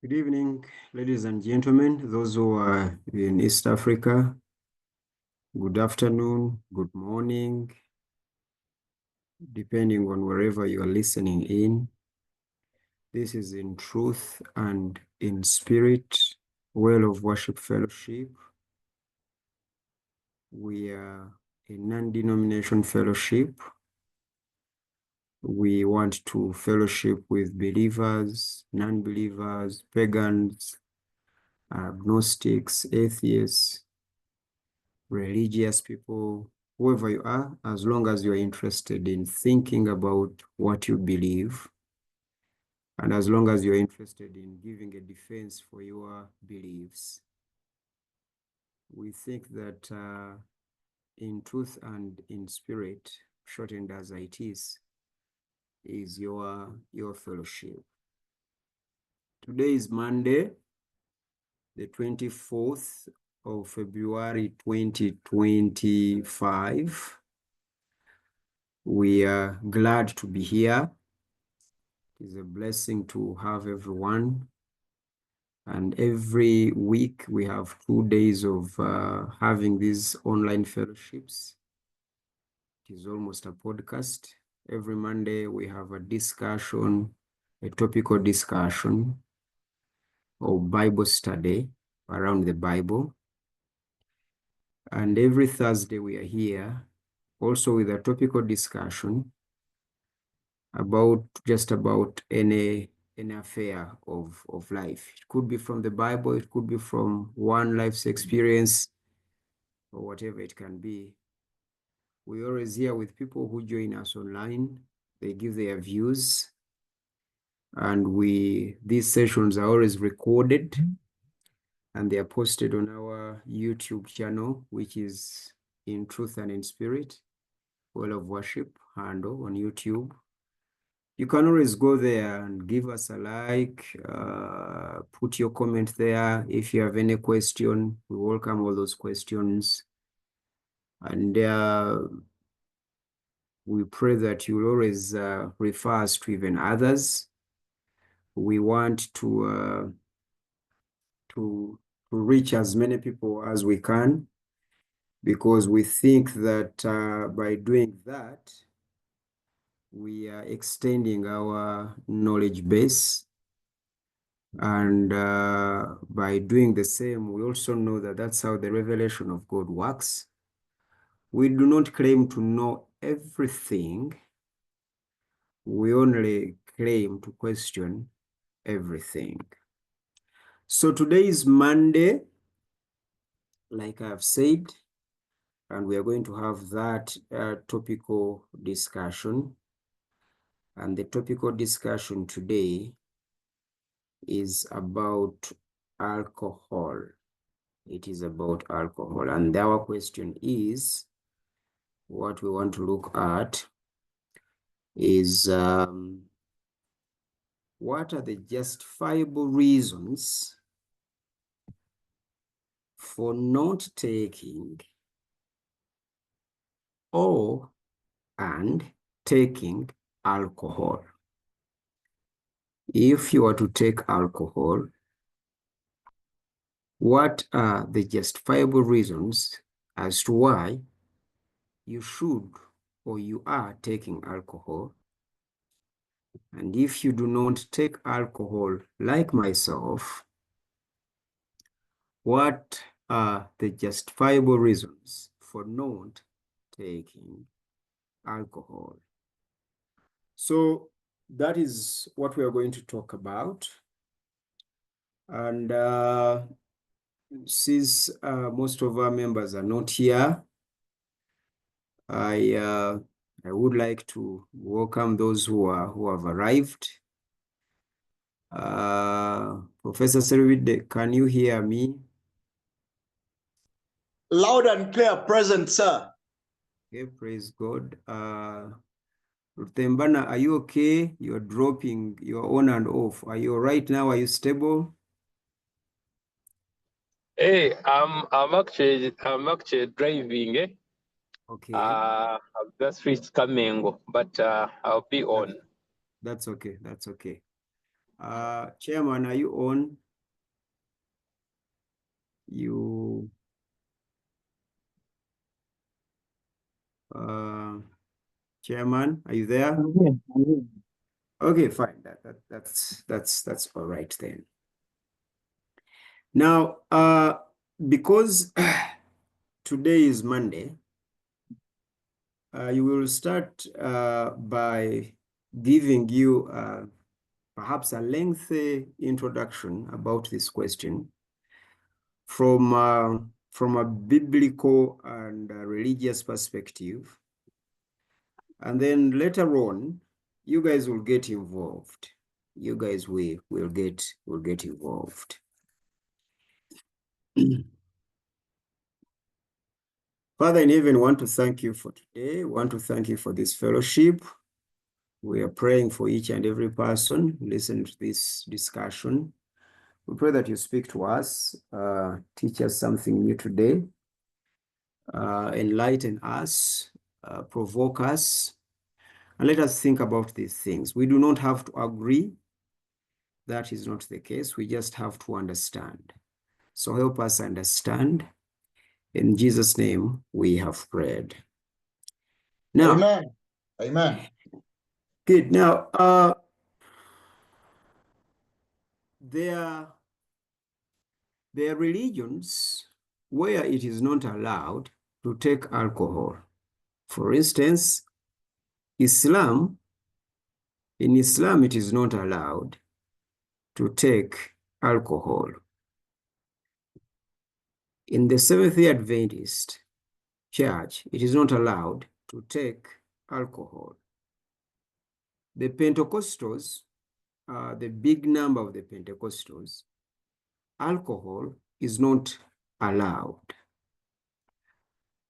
Good evening, ladies and gentlemen, those who are in East Africa. Good afternoon, good morning, depending on wherever you are listening in. This is In Truth and in Spirit, Well of Worship Fellowship. We are a non-denomination fellowship. We want to fellowship with believers, non-believers, pagans, agnostics, atheists, religious people, whoever you are, as long as you're interested in thinking about what you believe, and as long as you're interested in giving a defense for your beliefs. We think that In Truth and in Spirit, shortened as iTiS, is your fellowship. Today is Monday, the 24th of February 2025. We are glad to be here. It is a blessing to have everyone. And every week we have 2 days of having these online fellowships. It is almost a podcast. Every Monday we have a discussion, a topical discussion or Bible study around the Bible. And every Thursday we are here also with a topical discussion about just about any affair of life. It could be from the Bible, it could be from one life's experience, or whatever it can be. We always here with people who join us online. They give their views, and these sessions are always recorded, and they are posted on our YouTube channel, which is In Truth and in Spirit, Well of Worship handle on YouTube. You can always go there and give us a like, put your comment there. If you have any question, we welcome all those questions. And we pray that you'll always refer us to even others. We want to reach as many people as we can, because we think that by doing that, we are extending our knowledge base. And by doing the same, we also know that that's how the revelation of God works. We do not claim to know everything. We only claim to question everything. So today is Monday, like I've said, and we are going to have that topical discussion. And the topical discussion today is about alcohol. It is about alcohol. And our question is, what we want to look at is what are the justifiable reasons for not taking and taking alcohol? If you are to take alcohol, what are the justifiable reasons as to why you should or you are taking alcohol? And if you do not take alcohol, like myself, what are the justifiable reasons for not taking alcohol? So that is what we are going to talk about. And since most of our members are not here, I would like to welcome those who have arrived. Professor Servide, can you hear me? Loud and clear, present, sir. Okay, praise God. Rutembana, are you okay? You're dropping, you're on and off. Are you all right now? Are you stable? Hey, I'm actually driving. Okay. I've just reached Kamengo, but I'll be on. That's okay. That's okay. Chairman, are you on? Chairman, are you there? I'm here. I'm here. Okay, fine. That's all right then. Now, because today is Monday, you will start by giving you perhaps a lengthy introduction about this question from a biblical and religious perspective. And then later on, you guys will get involved. You guys will get involved. Father in heaven, want to thank you for today. Want to thank you for this fellowship. We are praying for each and every person who listen to this discussion. We pray that you speak to us, teach us something new today, enlighten us, provoke us, and let us think about these things. We do not have to agree. That is not the case. We just have to understand. So help us understand. In Jesus' name, we have prayed. Now, Amen. Amen. good. Now, there are religions where it is not allowed to take alcohol. For instance, Islam, in Islam, it is not allowed to take alcohol. In the Seventh-day Adventist Church, it is not allowed to take alcohol. The Pentecostals, the big number of the Pentecostals, alcohol is not allowed.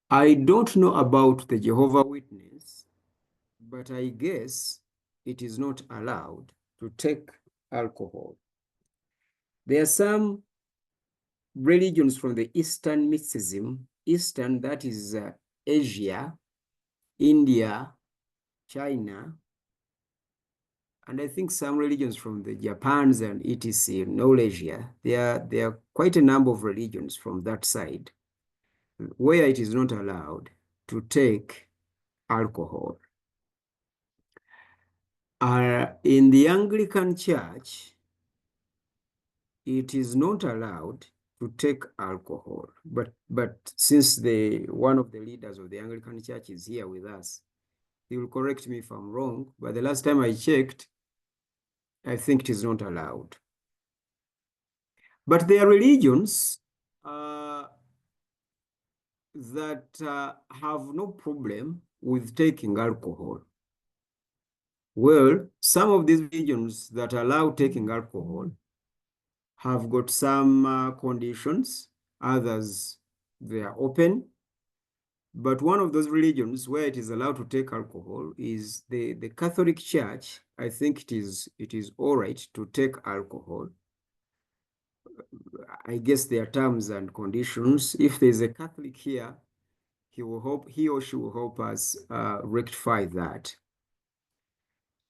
I don't know about the Jehovah's Witness, but I guess it is not allowed to take alcohol. There are some religions from the Eastern mysticism, Eastern, that is Asia, India, China, and I think some religions from the Japans and etc. in all Asia. There are quite a number of religions from that side where it is not allowed to take alcohol. In the Anglican Church, it is not allowed to take alcohol. But since one of the leaders of the Anglican Church is here with us, he will correct me if I'm wrong, but the last time I checked, I think it is not allowed. But there are religions that have no problem with taking alcohol. Well, some of these religions that allow taking alcohol have got some conditions. Others, they are open. But one of those religions where it is allowed to take alcohol is the Catholic Church. I think it is all right to take alcohol. I guess there are terms and conditions. If there's a Catholic here, he or she will help us rectify that.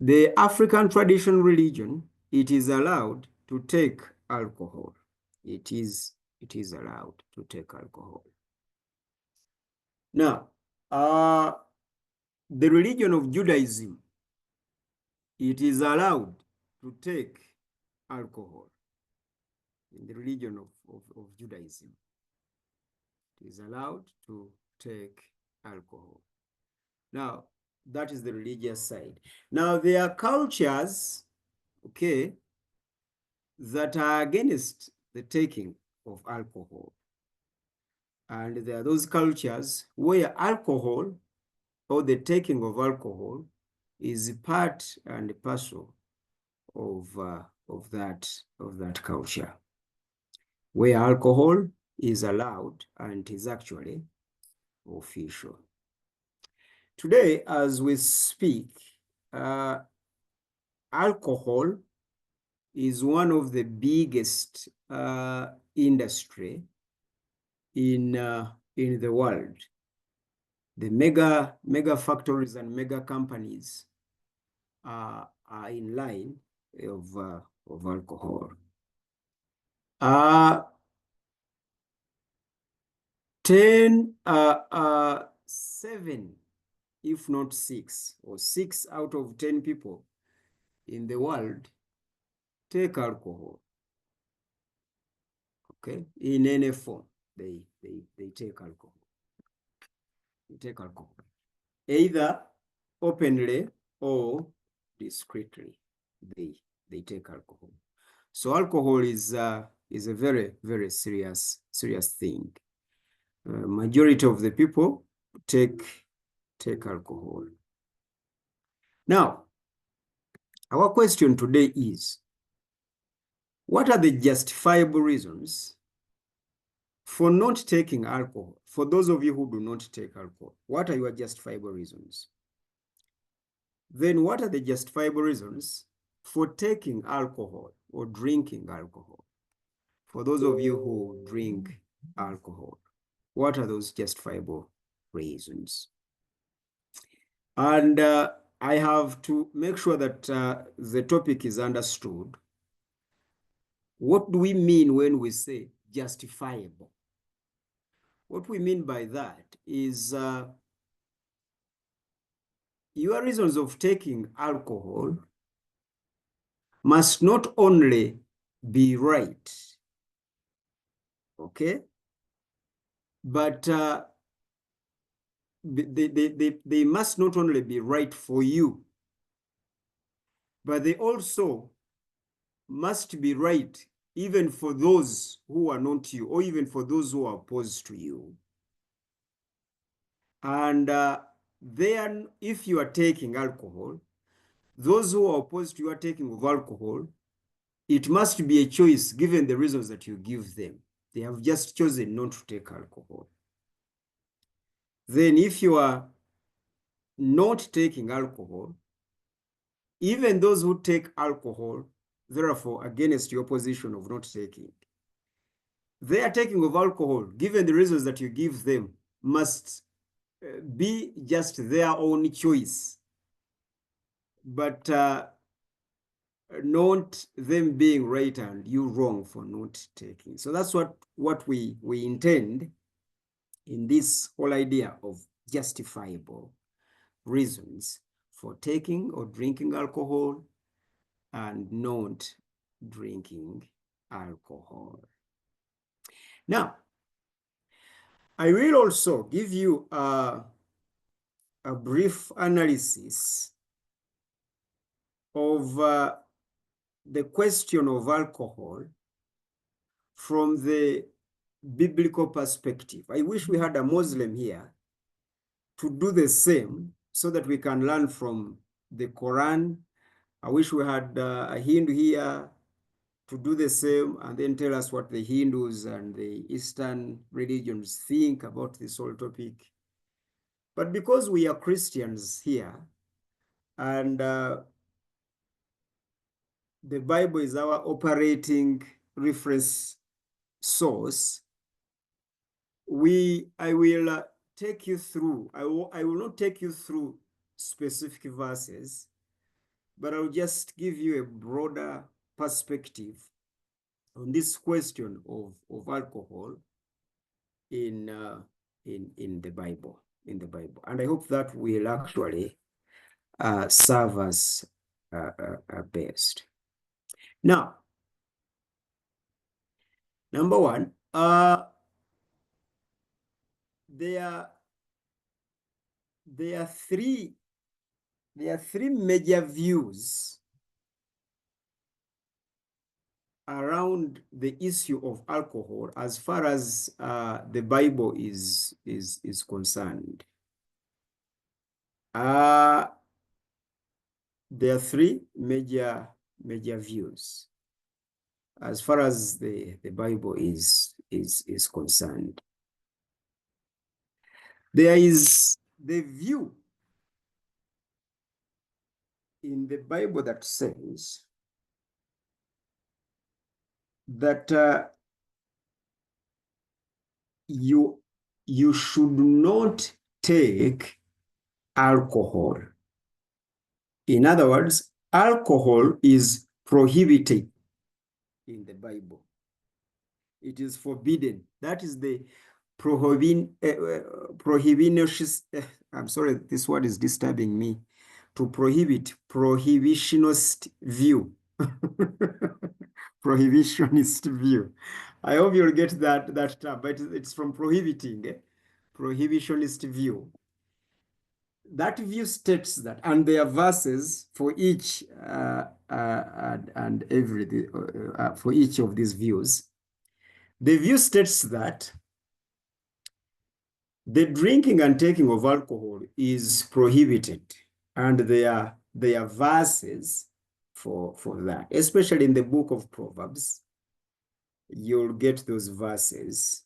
The African traditional religion, it is allowed to take alcohol. It is allowed to take alcohol. Now, the religion of Judaism, it is allowed to take alcohol. In the religion of Judaism, it is allowed to take alcohol. Now, that is the religious side. Now, there are cultures, okay, that are against the taking of alcohol. And there are those cultures where alcohol or the taking of alcohol is part and parcel of that culture, where alcohol is allowed and is actually official. Today, as we speak, alcohol is one of the biggest industry in the world. The mega factories and mega companies are in line of of alcohol. 7, if not 6, or 6 out of 10 people in the world take alcohol. Okay, in any form, they take alcohol. They take alcohol, either openly or discreetly. They take alcohol. So alcohol is a very, very serious thing. Majority of the people take alcohol. Now, our question today is, what are the justifiable reasons for not taking alcohol? For those of you who do not take alcohol, what are your justifiable reasons? Then what are the justifiable reasons for taking alcohol or drinking alcohol? For those of you who drink alcohol, what are those justifiable reasons? And I have to make sure that the topic is understood. What do we mean when we say justifiable? What we mean by that is your reasons of taking alcohol must not only be right, okay, but they must not only be right for you, but they also must be right even for those who are not you, or even for those who are opposed to you. And then if you are taking alcohol, those who are opposed to your taking of alcohol, it must be a choice given the reasons that you give them. They have just chosen not to take alcohol. Then if you are not taking alcohol, even those who take alcohol, therefore against your position of not taking, their taking of alcohol, given the reasons that you give them, must be just their own choice, but not them being right and you wrong for not taking. So that's what we intend in this whole idea of justifiable reasons for taking or drinking alcohol and not drinking alcohol. Now, I will also give you a brief analysis of the question of alcohol from the biblical perspective. I wish we had a Muslim here to do the same so that we can learn from the Quran. I wish we had a Hindu here to do the same and then tell us what the Hindus and the Eastern religions think about this whole topic. But because we are Christians here, and the Bible is our operating reference source, I will take you through, I will not take you through specific verses, but I'll just give you a broader perspective on this question of alcohol in the Bible, and I hope that will actually serve us best. Now, number one, there are three major views around the issue of alcohol as far as the Bible is concerned. There are three major views as far as the Bible is concerned. There is the view in the Bible that says that you should not take alcohol. In other words, alcohol is prohibited in the Bible. It is forbidden. That is the prohibitionist. I'm sorry, this word is disturbing me. To prohibit, prohibitionist view. Prohibitionist view. I hope you'll get that term, but it's from prohibiting. Prohibitionist view. That view states that, and there are verses for each and every for each of these views. The view states that the drinking and taking of alcohol is prohibited, and there are verses for that, especially in the book of Proverbs. You'll get those verses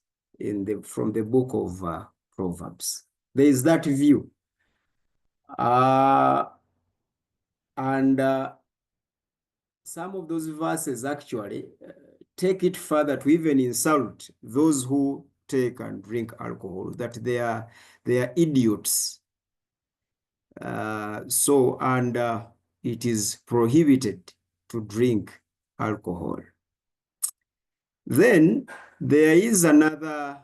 from the book of Proverbs. There is that view. And some of those verses actually take it further to even insult those who take and drink alcohol, that they are idiots. It is prohibited to drink alcohol. Then there is another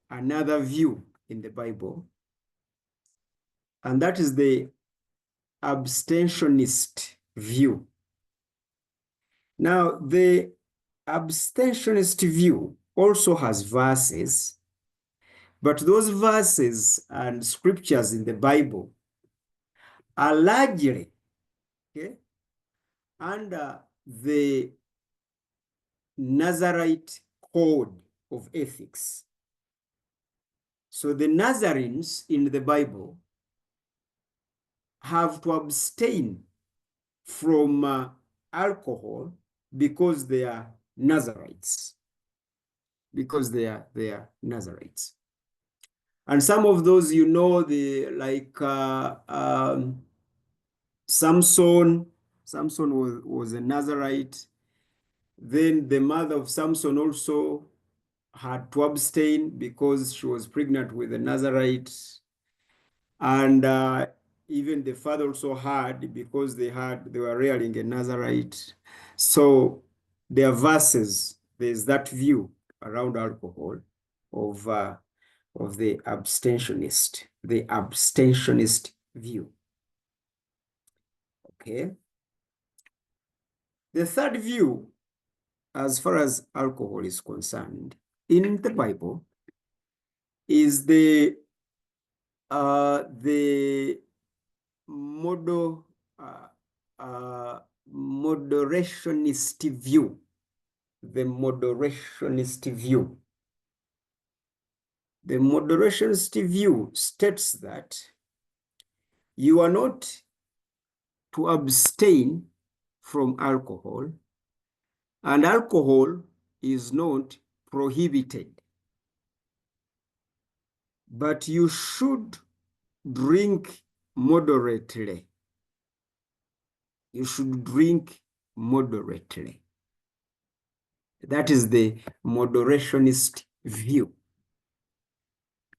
view in the Bible, and that is the abstentionist view. Now, the abstentionist view also has verses, but those verses and scriptures in the Bible are largely under the Nazarite code of ethics. So the Nazarenes in the Bible have to abstain from alcohol because they are Nazarites. Because they are Nazarites. And some of those, Samson was a Nazarite. Then the mother of Samson also had to abstain because she was pregnant with a Nazarite. And even the father also had, because they were rearing a Nazarite. So there are verses, there's that view around alcohol of the abstentionist view. Okay. The third view, as far as alcohol is concerned, in the Bible, is the moderationist view. The moderationist view. The moderationist view states that you are not to abstain from alcohol, and alcohol is not prohibited, but you should drink moderately. You should drink moderately. That is the moderationist view.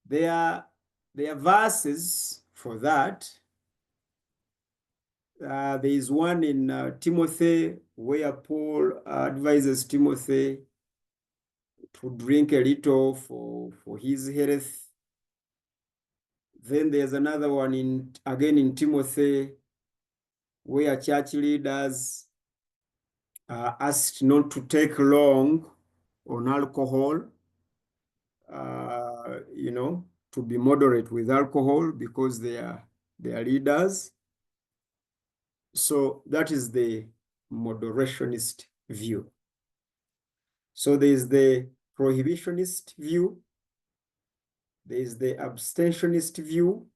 There are verses for that. There is one in Timothy where Paul advises Timothy to drink a little for his health. Then there's another one again in Timothy where church leaders are asked not to take long on alcohol, to be moderate with alcohol because they are leaders. So that is the moderationist view. So there is the prohibitionist view, there is the abstentionist view,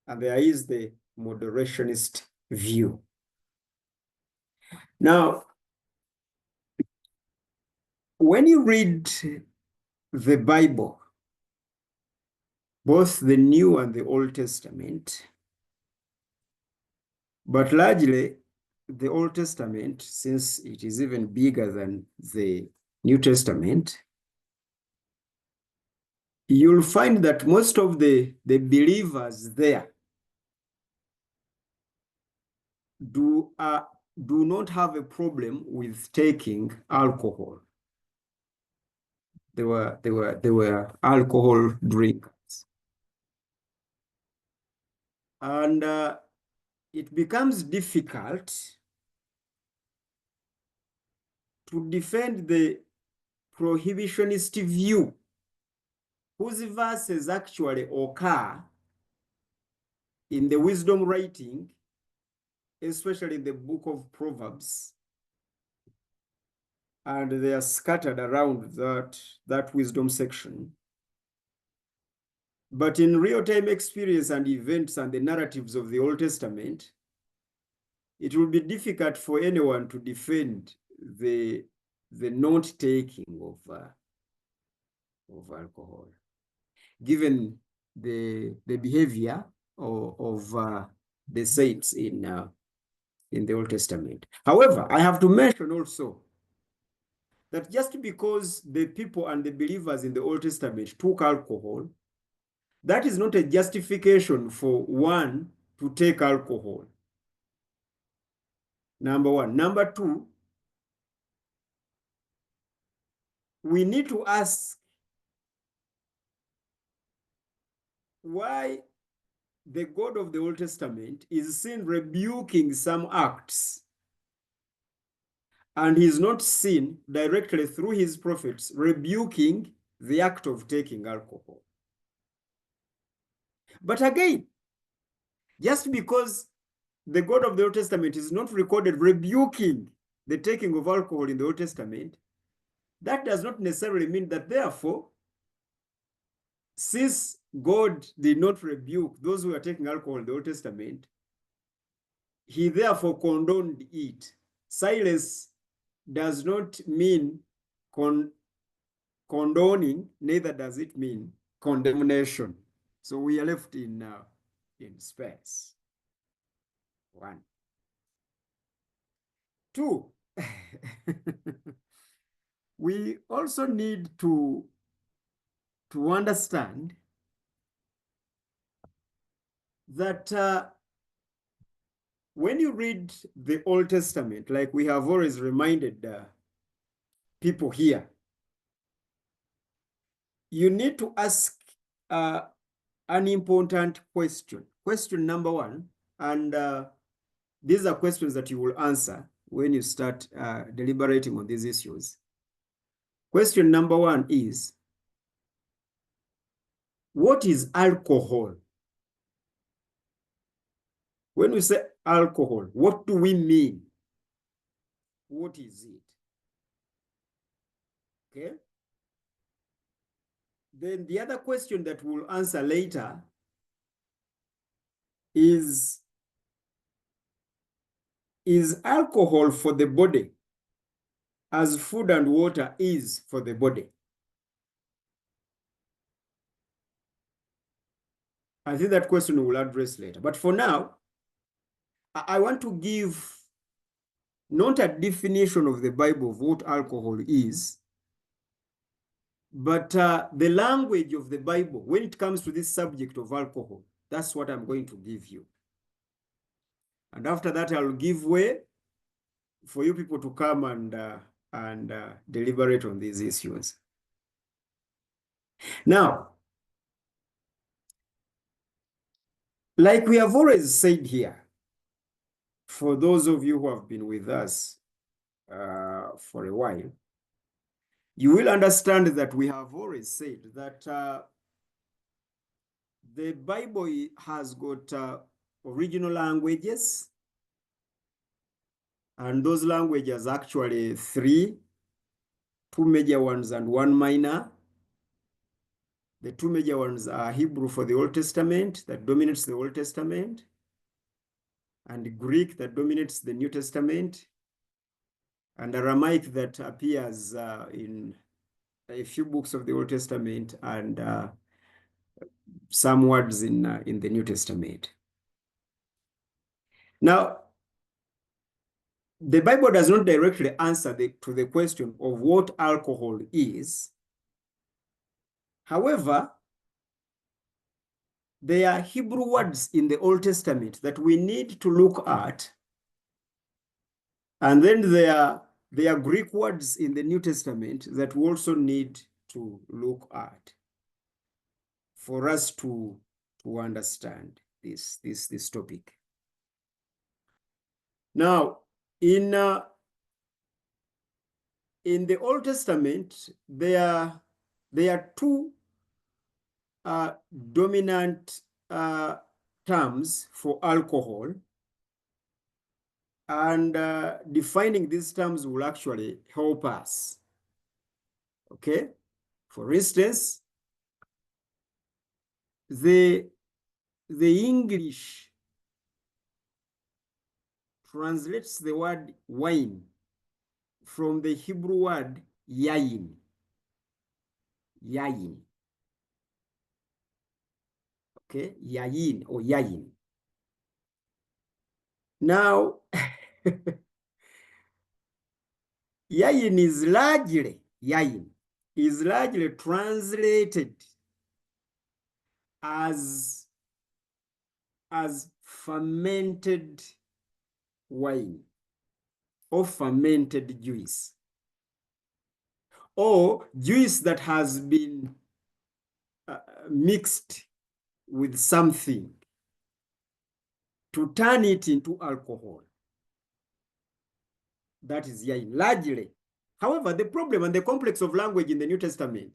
and there is the moderationist view. Now, when you read the Bible, both the New and the Old Testament, but largely the Old Testament, since it is even bigger than the New Testament, you'll find that most of the believers there do not have a problem with taking alcohol. They were alcohol drinkers. And it becomes difficult to defend the prohibitionist view, whose verses actually occur in the wisdom writing, especially the book of Proverbs, and they are scattered around that wisdom section. But in real-time experience and events and the narratives of the Old Testament, it will be difficult for anyone to defend the not taking of alcohol, given the behavior of the saints in the Old Testament. However, I have to mention also that just because the people and the believers in the Old Testament took alcohol, that is not a justification for one to take alcohol. Number one. Number two, we need to ask why the God of the Old Testament is seen rebuking some acts, and he's not seen directly through his prophets rebuking the act of taking alcohol. But again, just because the God of the Old Testament is not recorded rebuking the taking of alcohol in the Old Testament, that does not necessarily mean that therefore, since God did not rebuke those who are taking alcohol in the Old Testament, he therefore condoned it. Silence does not mean condoning, neither does it mean condemnation. So we are left in space. One. Two, we also need to understand that when you read the Old Testament, like we have always reminded people here, you need to ask an important question. Question number one, and these are questions that you will answer when you start deliberating on these issues. Question number one is, what is alcohol? When we say alcohol, what do we mean? What is it? Okay. Then the other question that we'll answer later is alcohol for the body as food and water is for the body? I think that question we'll address later. But for now, I want to give not a definition of the Bible of what alcohol is, but the language of the Bible when it comes to this subject of alcohol. That's what I'm going to give you. And after that, I'll give way for you people to come and deliberate on these issues. Now, like we have always said here, for those of you who have been with us for a while, you will understand that we have always said that the Bible has got original languages, and those languages actually three, two major ones and one minor. The two major ones are Hebrew for the Old Testament, that dominates the Old Testament, and Greek that dominates the New Testament, and Aramaic that appears in a few books of the Old Testament and some words in the New Testament. Now, the Bible does not directly answer to the question of what alcohol is. However, there are Hebrew words in the Old Testament that we need to look at And then there are Greek words in the New Testament that we also need to look at for us to understand this topic. Now, in the Old Testament, there are two dominant terms for alcohol, and defining these terms will actually help us. Okay, for instance, the English translates the word wine from the Hebrew word yayin. Yayin. Okay, yayin or yayin. Now, yayin is largely translated as fermented wine or fermented juice, or juice that has been mixed with something to turn it into alcohol. That is yain, largely. However, the problem and the complex of language in the New Testament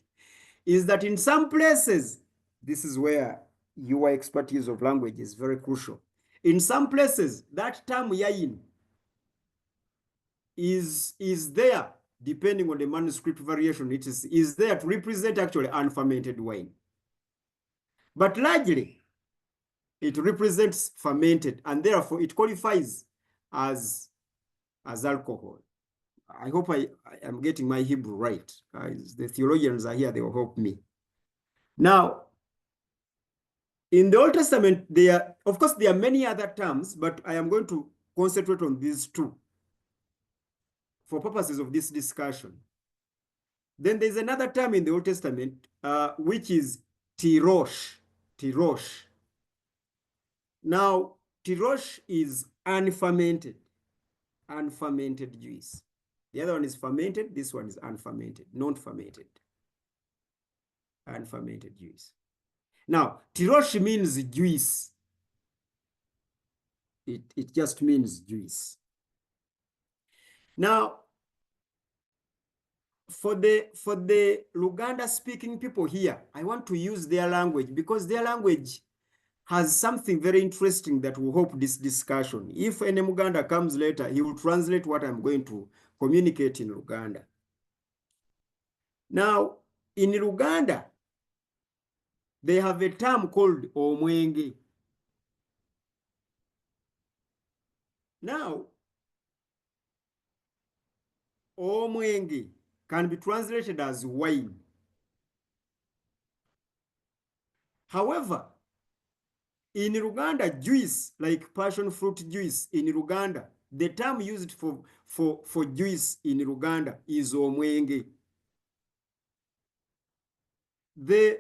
is that in some places, this is where your expertise of language is very crucial. In some places, that term yain is there, depending on the manuscript variation, it is there to represent actually unfermented wine. But largely, it represents fermented, and therefore it qualifies as alcohol. I hope I am getting my Hebrew right. The theologians are here, they will help me. Now, in the Old Testament, of course, there are many other terms, but I am going to concentrate on these two for purposes of this discussion. Then there's another term in the Old Testament, which is tirosh. Tirosh. Now, tirosh is unfermented juice. The other one is fermented. This one is unfermented, non-fermented, unfermented juice. Now, tirosh means juice. It just means juice. Now, for the Luganda-speaking people here, I want to use their language because their language has something very interesting that will help this discussion. If any Muganda comes later, he will translate what I'm going to communicate in Luganda. Now, in Luganda, they have a term called omwenge. Now, omwenge can be translated as wine. However, in Luganda, juice, like passion fruit juice in Luganda, the term used for juice in Luganda is omwenge. The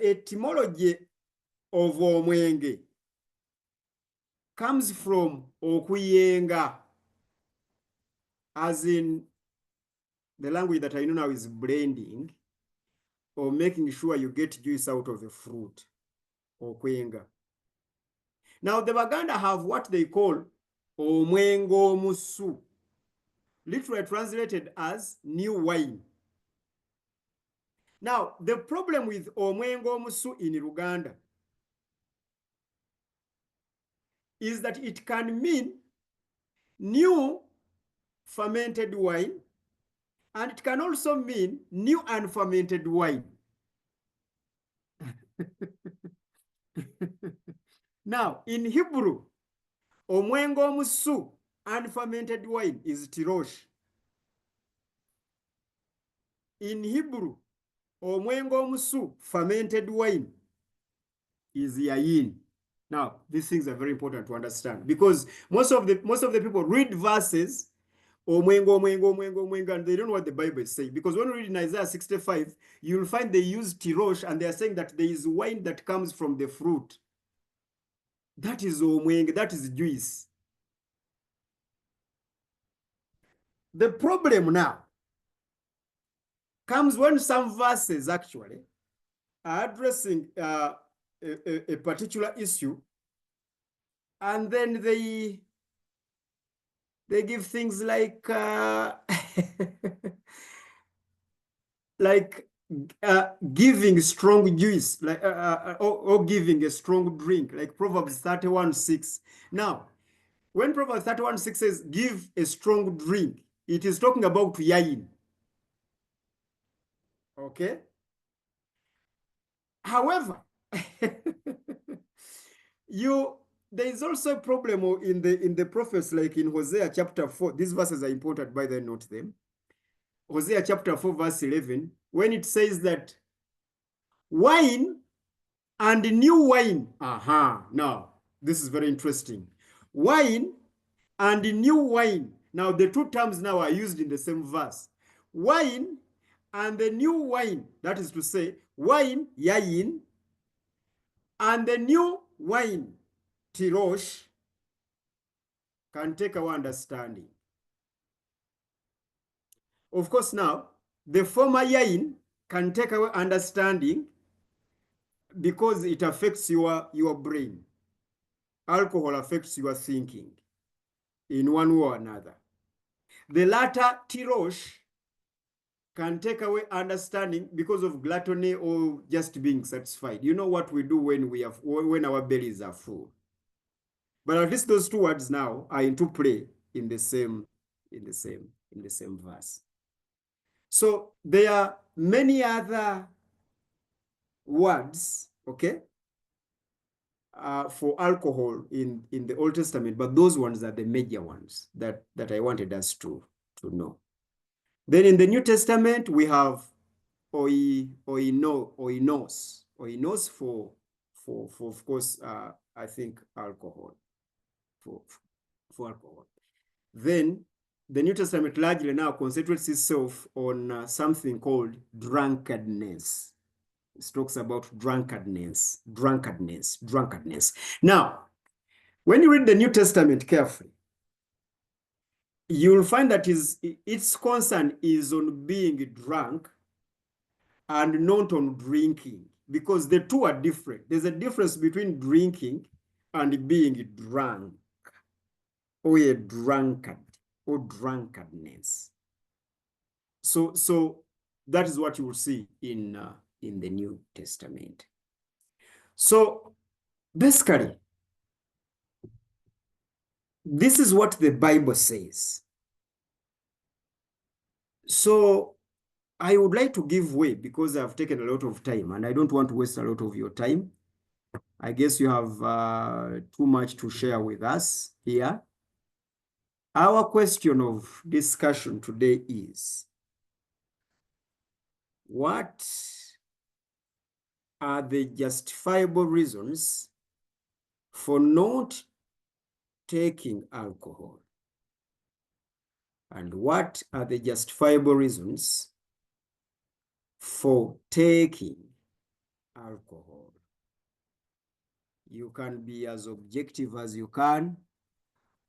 etymology of omwenge comes from okuyenga, as in the language that I know now is blending, or making sure you get juice out of the fruit, okwenga. Now, the Baganda have what they call omwengo musu, literally translated as new wine. Now, the problem with omwengo musu in Luganda is that it can mean new fermented wine, and it can also mean new unfermented wine. Now, in Hebrew, omwengo musu, unfermented wine, is tirosh. In Hebrew, omwengo musu, fermented wine, is yayin. Now, these things are very important to understand because most of the people read verses omwengo, and they don't know what the Bible is saying. Because when we read in Isaiah 65, you'll find they use tirosh, and they are saying that there is wine that comes from the fruit. That is omwengo, that is juice. the problem now comes when some verses actually are addressing a particular issue, and then they give things like like giving strong juice, like or giving a strong drink, like Proverbs 31:6. Now, when Proverbs 31:6 says give a strong drink, it is talking about yain. Okay. However, there is also a problem in the prophets, like in Hosea chapter 4. These verses are important, by the way, note them. Hosea chapter 4, verse 11, when it says that wine and new wine. Now, this is very interesting. Wine and new wine. Now, the two terms now are used in the same verse. Wine and the new wine. That is to say, wine, yayin, and the new wine, tirosh, can take our understanding. Of course, now, the former yain can take our understanding because it affects your brain. Alcohol affects your thinking in one way or another. The latter, tirosh, can take away understanding because of gluttony or just being satisfied. You know what we do when our bellies are full. But at least those two words now are into play in the same verse. So there are many other words, okay, for alcohol in the Old Testament, but those ones are the major ones that I wanted us to know. Then in the New Testament, we have oinos for of course, I think alcohol, for alcohol. Then the New Testament largely now concentrates itself on something called drunkenness. It talks about drunkenness. Now, when you read the New Testament carefully, you'll find that its concern is on being drunk and not on drinking, because the two are different. There's a difference between drinking and being drunk, or a drunkard, or drunkardness. So that is what you will see in the New Testament. So basically, this is what the Bible says. So I would like to give way because I've taken a lot of time and I don't want to waste a lot of your time. I guess you have too much to share with us here. Our question of discussion today is, what are the justifiable reasons for not taking alcohol? And what are the justifiable reasons for taking alcohol? You can be as objective as you can,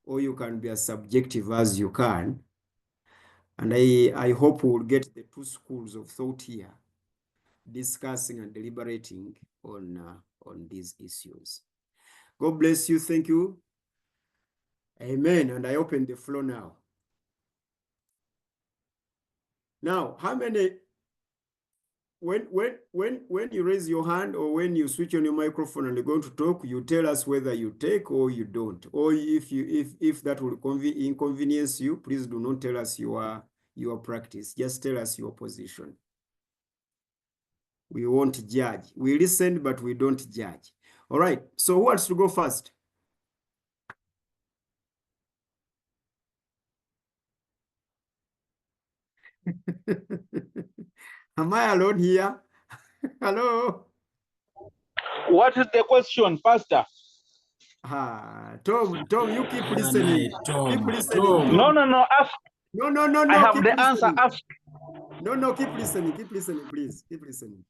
or you can be as subjective as you can. And I hope we will get the two schools of thought here discussing and deliberating on these issues. God bless you. Thank you. Amen. And I open the floor now. Now, how many, when you raise your hand or when you switch on your microphone and you're going to talk, you tell us whether you take or you don't. Or if that will inconvenience you, please do not tell us your practice. Just tell us your position. We won't judge. We listen, but we don't judge. All right. So who wants to go first? Am I alone here? Hello? What is the question, Pastor? Tom, you keep listening. Keep listening, Tom. Tom. No, ask. No. I have keep the listening. answer. Ask. No, keep listening, please. Keep listening.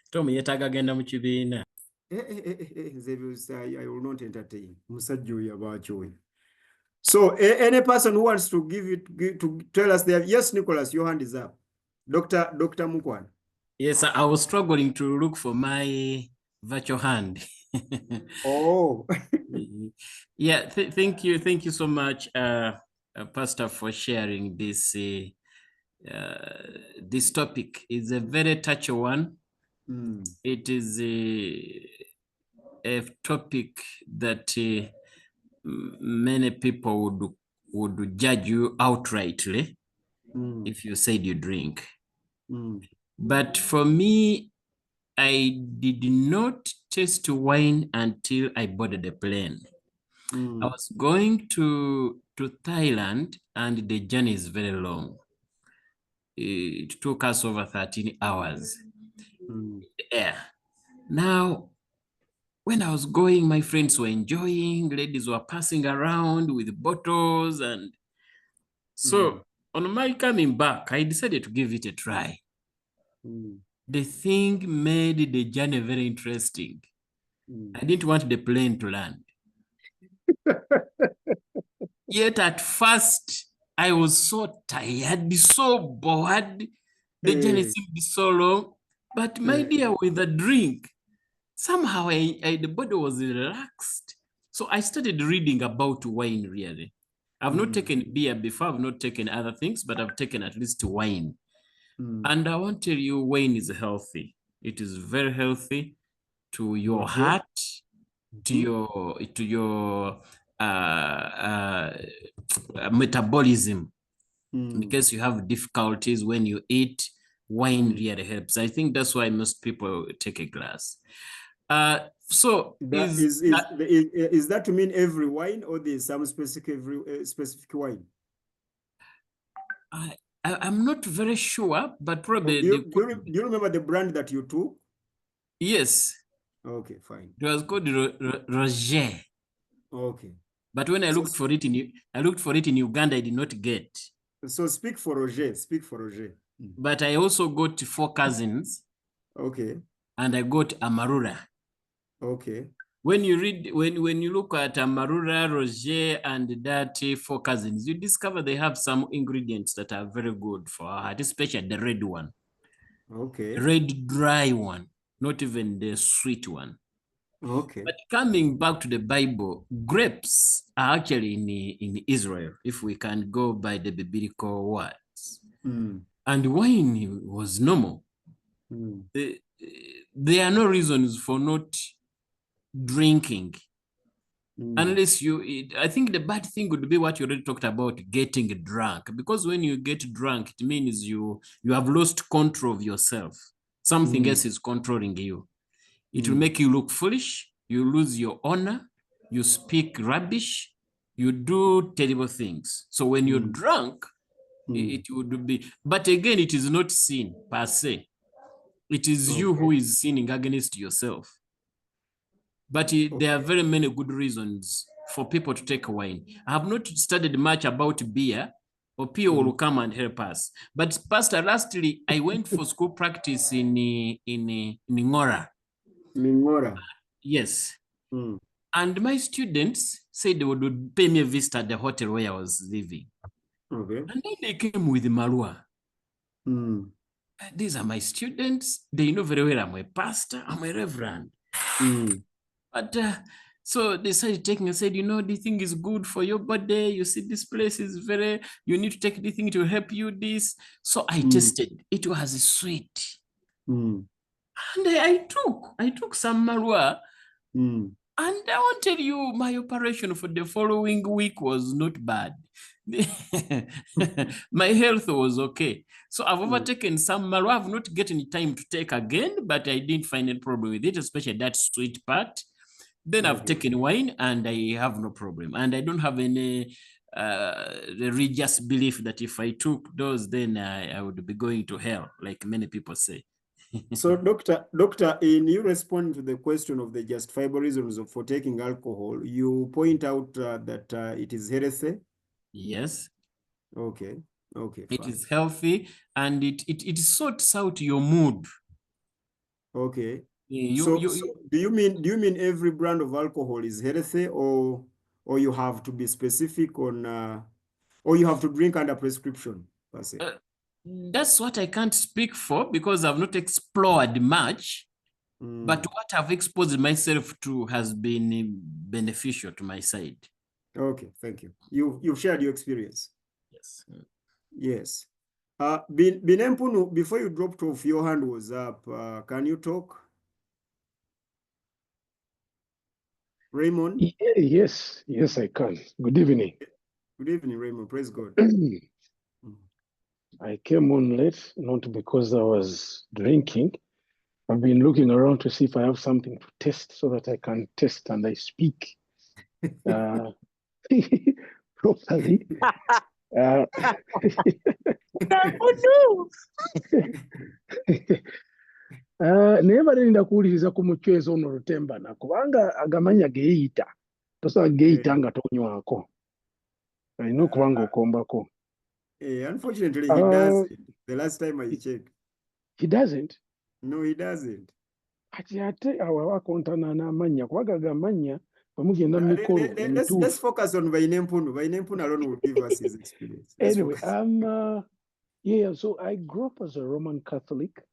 Tom yetaaga agenda mu kibiina. I will not entertain. Musajja oyo abaaki oyo. So any person who wants to to tell us their, yes, Nicholas, your hand is up. Dr. Mukwan. Yes, I was struggling to look for my virtual hand. Oh. Yeah, thank you so much, Pastor, for sharing this. This topic is a very touchy one. It is a topic that many people would judge you outrightly if you said you drink. But for me, I did not taste wine until I boarded the plane. I was going to Thailand, and the journey is very long. It took us over 13 hours in the air. Now, when I was going, my friends were enjoying, ladies were passing around with bottles. And so on my coming back, I decided to give it a try. The thing made the journey very interesting. I didn't want the plane to land. Yet at first, I was so tired, so bored. The journey seemed so long. But my dear, with the drink, somehow the body was relaxed. So I started reading about wine, really. I've not taken beer before, I've not taken other things, but I've taken at least wine. And I want to tell you, wine is healthy. It is very healthy to your heart, to your metabolism. In case you have difficulties when you eat, wine really helps. I think that's why most people take a glass. So is that to mean every wine, or there's some specific wine? I'm not very sure, but probably. Do you remember the brand that you took? Yes. Okay, fine. It was called Roger. Okay. But when I looked for it in Uganda, I did not get. So speak for Roger. Speak for Roger. But I also got 4 cousins. Okay. And I got Amarula. Okay. When you read, when you look at Amarula, Roger, and that 4 cousins, you discover they have some ingredients that are very good for our heart, especially the red one. Okay. The red dry one, not even the sweet one. Okay. But coming back to the Bible, grapes are actually in Israel, if we can go by the biblical words. And wine was normal. There are no reasons for not drinking. Unless I think the bad thing would be what you already talked about, getting drunk. Because when you get drunk, it means you have lost control of yourself. Something else is controlling you. It will make you look foolish. You lose your honor. You speak rubbish. You do terrible things. So when you're drunk, it would be, but again, it is not sin per se. It is you who is sinning against yourself. But there are very many good reasons for people to take wine. I have not studied much about beer, or people will come and help us. But Pastor, lastly, I went for school practice in Ngora. Ngora. Yes. And my students said they would pay me a visit at the hotel where I was living. Okay. And then they came with Marua. These are my students. They know very well I'm a pastor, I'm a reverend. But so they started taking and said, this thing is good for your body. You see, this place is you need to take this thing to help you this. So I tasted. It was sweet. And I took some Marua. And I want to tell you, my operation for the following week was not bad. My health was okay. So I've overtaken some Marua. I've not gotten time to take again, but I didn't find any problem with it, especially that sweet part. Then I've taken wine and I have no problem. And I don't have any religious belief that if I took those, then I would be going to hell, like many people say. So, Doctor, in you responding to the question of the justifiable reasons for taking alcohol, you point out that it is healthy. Yes. Okay. Okay. It fine. is healthy, and it sorts out your mood. Okay. Do you mean every brand of alcohol is healthy, or or you have to be specific on, or you have to drink under prescription, per se? That's what I can't speak for because I've not explored much, but what I've exposed myself to has been beneficial to my side. Okay, thank you. You've shared your experience. Yes. Yes. Binempunu, before you dropped off, your hand was up. Can you talk? Raymond? Yes, I can. Good evening. Good evening, Raymond. Praise God. I came on late, not because I was drinking. I've been looking around to see if I have something to test so that I can test and I speak properly. Naye balinda kuwuliriza ku muchwezo ono Lutembana kubanga agamanya geeyita tosobola geeyita nga tonywako alina okuba ng'okombako. Unfortunately, he doesn't. The last time I checked. He doesn't? No, he doesn't. Ate awo akontana n'amannya kubaga agamanya bamugenda mu mikolo emituufu. Let's focus on Binempunu. Binempunu alone will give us his experience. Anyway, so I grew up as a Roman Catholic.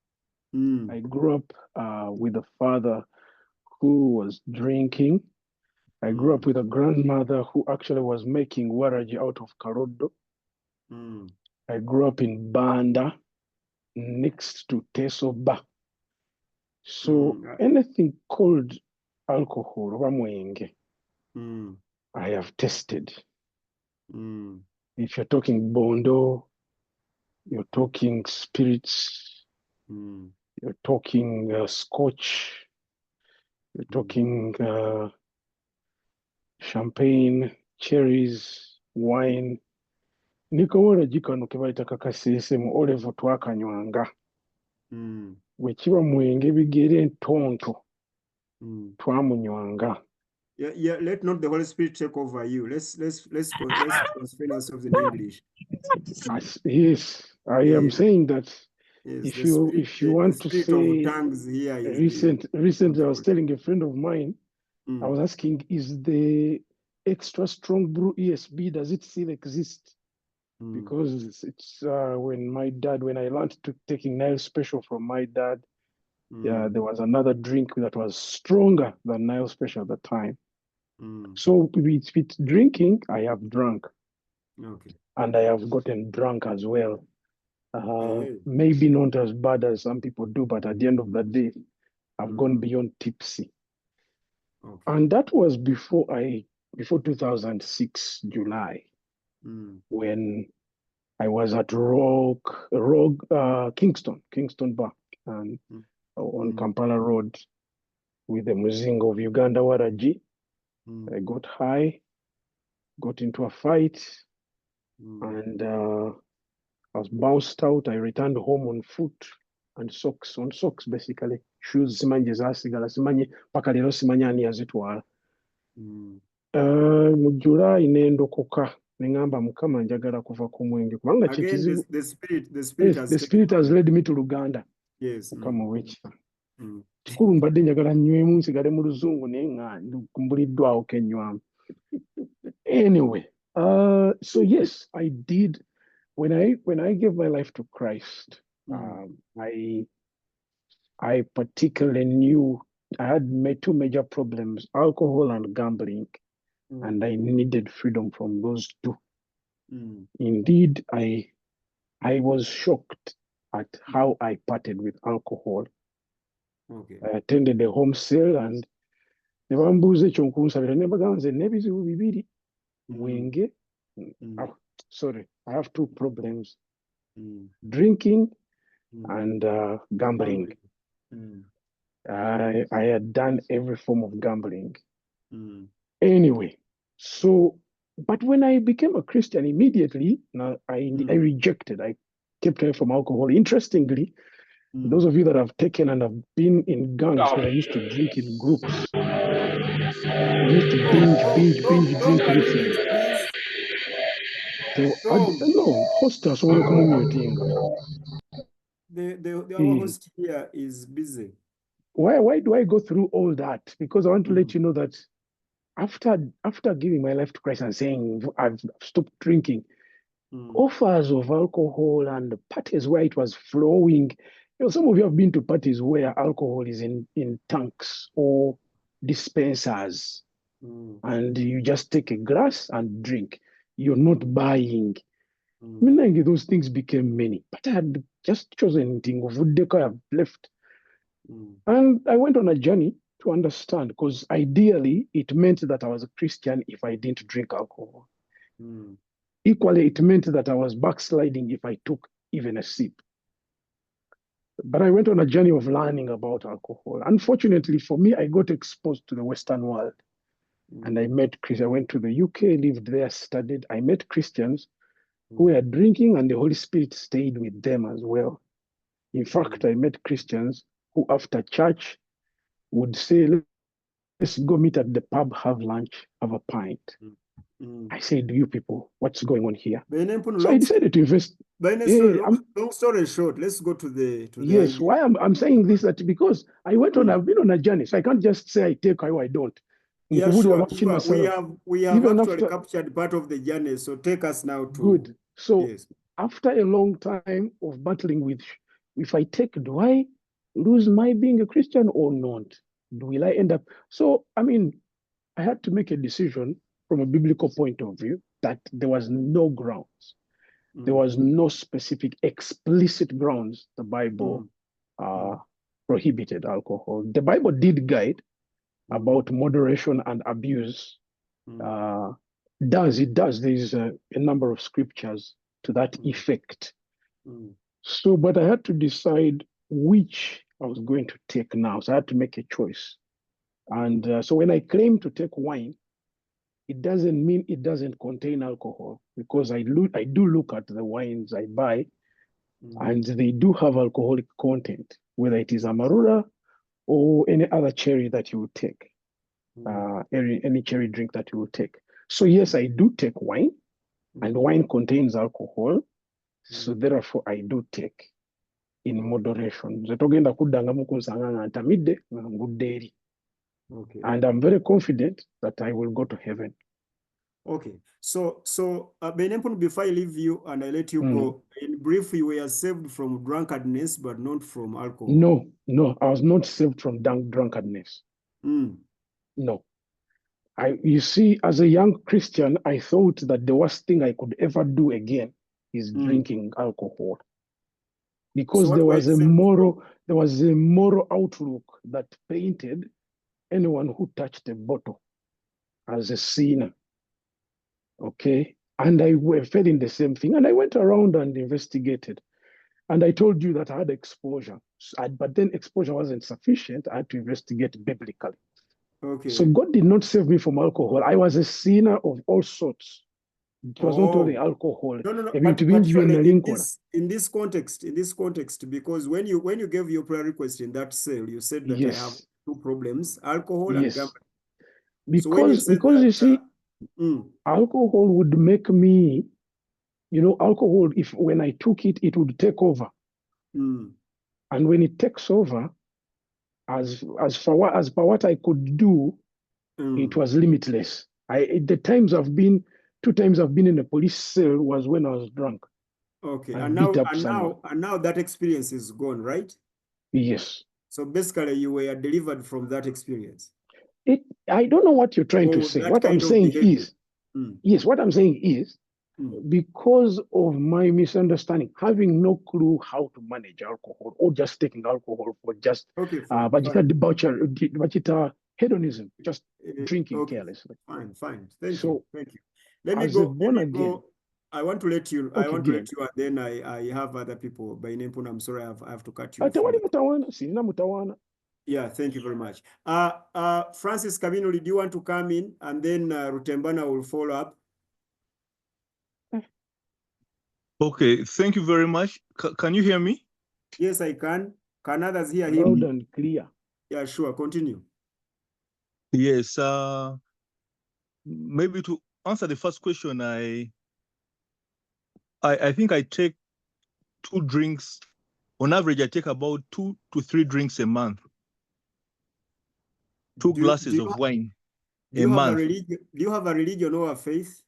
I grew up with a father who was drinking. I grew up with a grandmother who actually was making waraji out of karodo. I grew up in Banda, next to Tesoba. So anything called alcohol, wamwenge, I have tested. If you're talking bondo, you're talking spirits, you're talking scotch, you're talking champagne, cherries, wine. Nikowora jikano kebaita kakasese mu olevo twakanywanga. Bwe kiba mwenge bigere entonto twamunywanga. Yeah, let not the Holy Spirit take over you. Let's constrain ourselves in English. Yes, I am saying that. Yes, if you want to say tongues here is recently I was telling a friend of mine, I was asking, is the extra strong brew ESB, does it still exist? Because it's when I learned to taking Nile Special from my dad, there was another drink that was stronger than Nile Special at the time. So with drinking, I have drunk. Okay. And I have gotten drunk as well. Maybe not as bad as some people do, but at the end of the day, I've gone beyond tipsy. Okay. And that was before 2006 July, when I was at Kingston Bar and on Kampala Road with the Muzingo of Uganda Waraji. I got high, got into a fight, and I was bounced out. I returned home on foot and socks basically. Shoes simanje zasigala simanye paka lero simanya ani yazitwala. Mu July nendokoka nengamba Mukama njagala kuva ku mwenge kubanga kikizibu. The spirit has led me to Luganda. Yes. Mukama wekifa. Kikulu mbadde njagala nywemu nsigale mu luzungu naye nga kumbuliddwawo kenywamu. Anyway, so yes, I did. When I gave my life to Christ, I particularly knew I had two major problems: alcohol and gambling, and I needed freedom from those two. Indeed, I was shocked at how I parted with alcohol. Okay. I attended a home sale and ne bambuuza ekyo nkunsabira ne bagamba nze n'ebizibu bibiri mwenge. Sorry, I have two problems: drinking and gambling. I had done every form of gambling. Anyway, so, but when I became a Christian, immediately, I rejected. I kept away from alcohol. Interestingly, those of you that have taken and have been in gangs, because I used to drink in groups. I used to binge drink literally. So no, hostess won't come muting. Our host here is busy. Why do I go through all that? Because I want to let you know that after giving my life to Christ and saying I've stopped drinking, offers of alcohol and parties where it was flowing. Some of you have been to parties where alcohol is in tanks or dispensers, and you just take a glass and drink. You're not buying. Those things became many, but I had just chosen thing of I have left. And I went on a journey to understand, because ideally it meant that I was a Christian if I didn't drink alcohol. Equally, it meant that I was backsliding if I took even a sip. But I went on a journey of learning about alcohol. Unfortunately for me, I got exposed to the Western world. And I met Christians. I went to the UK, lived there, studied. I met Christians who were drinking, and the Holy Spirit stayed with them as well. In fact, I met Christians who after church would say, let's go meet at the pub, have lunch, have a pint. I said, you people, what's going on here? So I decided to invest. Long story short, let's go to the yes, idea. why I'm saying this, that because I've been on a journey, so I can't just say I take or I don't. Yeah, sure. We have even actually captured part of the journey, so take us now to good. So yes. After a long time of battling with, if I take, do I lose my being a Christian or not? Will I end up? So I had to make a decision from a biblical point of view that there was no grounds. There was no specific explicit grounds the Bible prohibited alcohol. The Bible did guide about moderation and abuse. It does. There's a number of scriptures to that effect. So, but I had to decide which I was going to take now. So I had to make a choice. And so when I claim to take wine, it doesn't mean it doesn't contain alcohol, because I do look at the wines I buy, and they do have alcoholic content, whether it is Amarula or any other cherry that you would take, any cherry drink that you would take. So yes, I do take wine, and wine contains alcohol. So therefore, I do take in moderation. Okay. And I'm very confident that I will go to heaven. Okay. So Benempun, before I leave you and I let you go, in brief, you were saved from drunkenness, but not from alcohol. No, I was not saved from drunkenness. No. You see, as a young Christian, I thought that the worst thing I could ever do again is drinking alcohol. Because So there was a moral outlook that painted anyone who touched a bottle as a sinner. Okay. And I fell in the same thing. And I went around and investigated. And I told you that I had exposure. But then exposure wasn't sufficient. I had to investigate biblically. Okay. So God did not save me from alcohol. I was a sinner of all sorts. It was not only alcohol. No. But in this context, because when you gave your prayer request in that cell, you said that I have two problems: alcohol and gambling. Because you see, alcohol would make me, alcohol, when I took it, it would take over. And when it takes over, as per what I could do, it was limitless. Two times I've been in a police cell was when I was drunk. Okay, and now that experience is gone, right? Yes. So basically, you were delivered from that experience. I don't know what you're trying to say. What I'm saying is, yes, what I'm saying is, because of my misunderstanding, having no clue how to manage alcohol, or just taking alcohol for just hedonism, just drinking carelessly. Fine. Thank you. Let me go. I want to let you. And then I have other people. By name, I'm sorry, I have to cut you off. Yeah, thank you very much. Francis Kabinoli, do you want to come in, and then Rutembana will follow up? Okay, thank you very much. Can you hear me? Yes, I can. Can others hear him? Loud and clear. Yeah, sure. Continue. Yes. Maybe to answer the first question, I think I take 2 drinks. On average, I take about 2 to 3 drinks a month. 2 glasses of wine. Do you have a month. religion? Do you have a religion or a faith?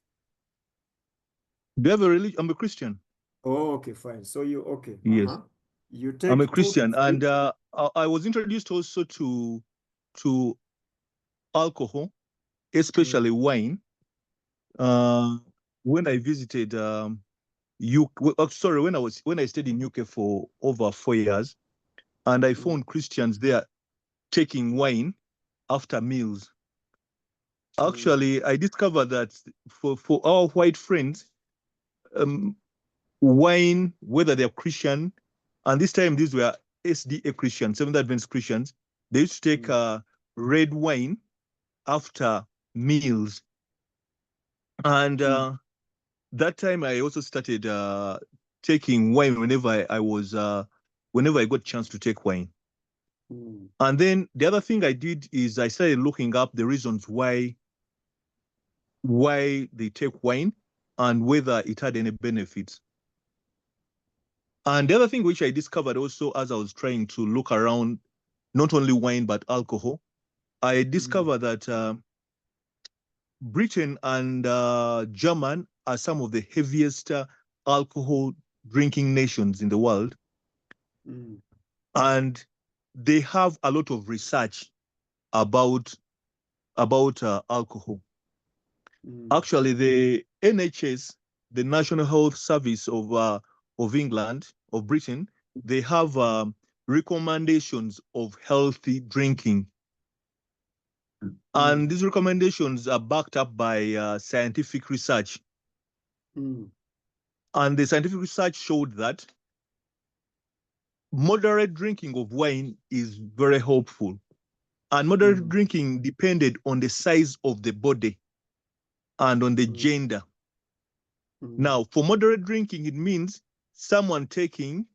Do you have a religion? I'm a Christian. Oh, okay, fine. So you okay? Yes, You I'm a take 2 to Christian, 3. and I was introduced also to alcohol, especially wine. When I visited sorry, when I stayed in UK for over 4 years, and I found Christians there taking wine after meals. Actually, I discovered that for our white friends, wine, whether they're Christian, and this time these were SDA Christians, Seventh Adventist Christians, they used to take red wine after meals. And that time I also started taking wine whenever whenever I got a chance to take wine. And then the other thing I did is I started looking up the reasons why they take wine and whether it had any benefits. And the other thing which I discovered also as I was trying to look around, not only wine, but alcohol, I discovered that Britain and German are some of the heaviest alcohol drinking nations in the world. And they have a lot of research about alcohol. Actually, the NHS, the National Health Service of England, of Britain, they have recommendations of healthy drinking. And these recommendations are backed up by scientific research. And the scientific research showed that moderate drinking of wine is very helpful. And moderate drinking depended on the size of the body and on the gender. Now, for moderate drinking, it means someone taking,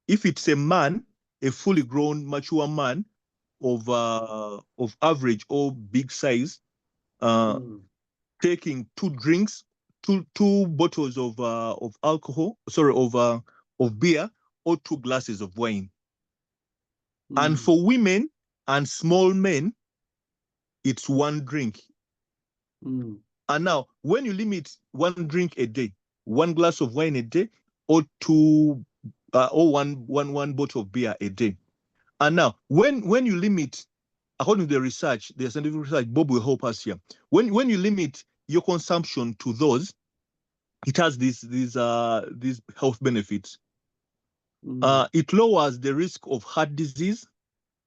if it's a man, a fully grown, mature man of average or big size, taking 2 drinks, two bottles of alcohol, sorry, of beer, or 2 glasses of wine. And for women and small men, it's 1 drink. And now, when you limit 1 drink a day, 1 glass of wine a day, or one bottle of beer a day. And now, when you limit, according to the research, the scientific research, Bob will help us here. When you limit your consumption to those, it has these health benefits. It lowers the risk of heart disease,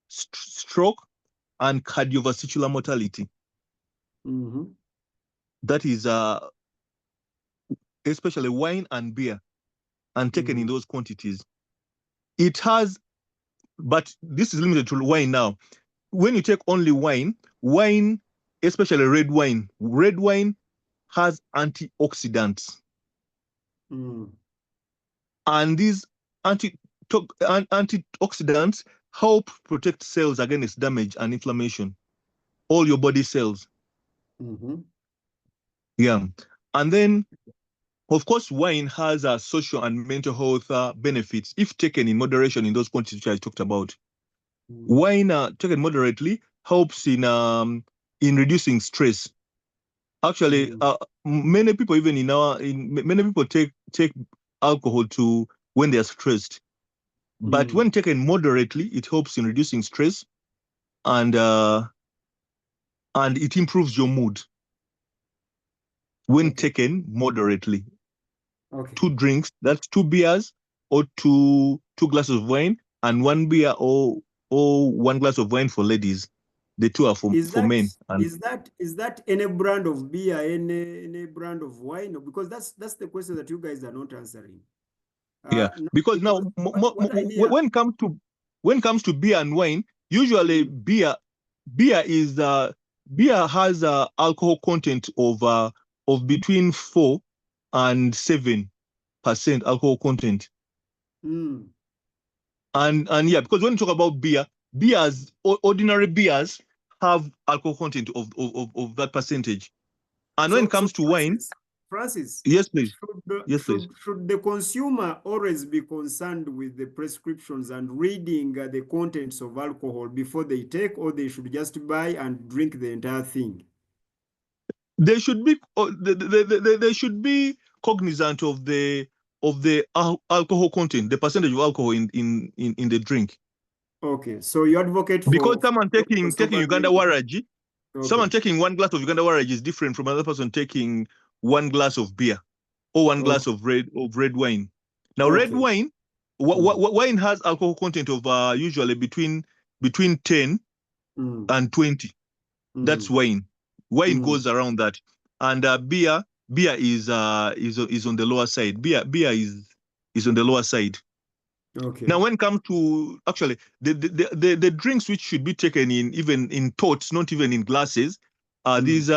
stroke, and cardiovascular mortality. That is especially wine and beer, and taken in those quantities. It has, but this is limited to wine now. When you take only wine, especially red wine has antioxidants. And these antioxidants help protect cells against damage and inflammation, all your body cells. Yeah. And then, of course, wine has social and mental health benefits if taken in moderation in those quantities I talked about. Wine taken moderately helps in reducing stress. Actually, many people many people take alcohol to when they are stressed. But when taken moderately, it helps in reducing stress, and it improves your mood when taken moderately. 2 drinks, that's 2 beers or two glasses of wine, and 1 beer or 1 glass of wine for ladies. The 2 are for men. And is that any brand of beer, any brand of wine? Because that's the question that you guys are not answering. Yeah, because now when it comes to beer and wine, usually beer has alcohol content of between 4 and 7% alcohol content. And yeah, because when you talk about ordinary beers have alcohol content of that percentage. And when it comes to wine, Francis, yes, please. Should the consumer always be concerned with the prescriptions and reading the contents of alcohol before they take, or they should just buy and drink the entire thing? they should be they should be cognizant of the alcohol content, the percentage of alcohol in the drink. Okay, so you advocate for because someone taking sober Uganda drinking. Waragi, someone taking 1 glass of Uganda Waragi is different from another person taking 1 glass of beer or 1 glass of red wine. Now, red wine, wine has alcohol content of usually between 10 and 20. That's wine. Wine goes around that, and beer is on the lower side. Beer is on the lower side. Okay. Now, when it comes to actually the drinks which should be taken in even in tots, not even in glasses, these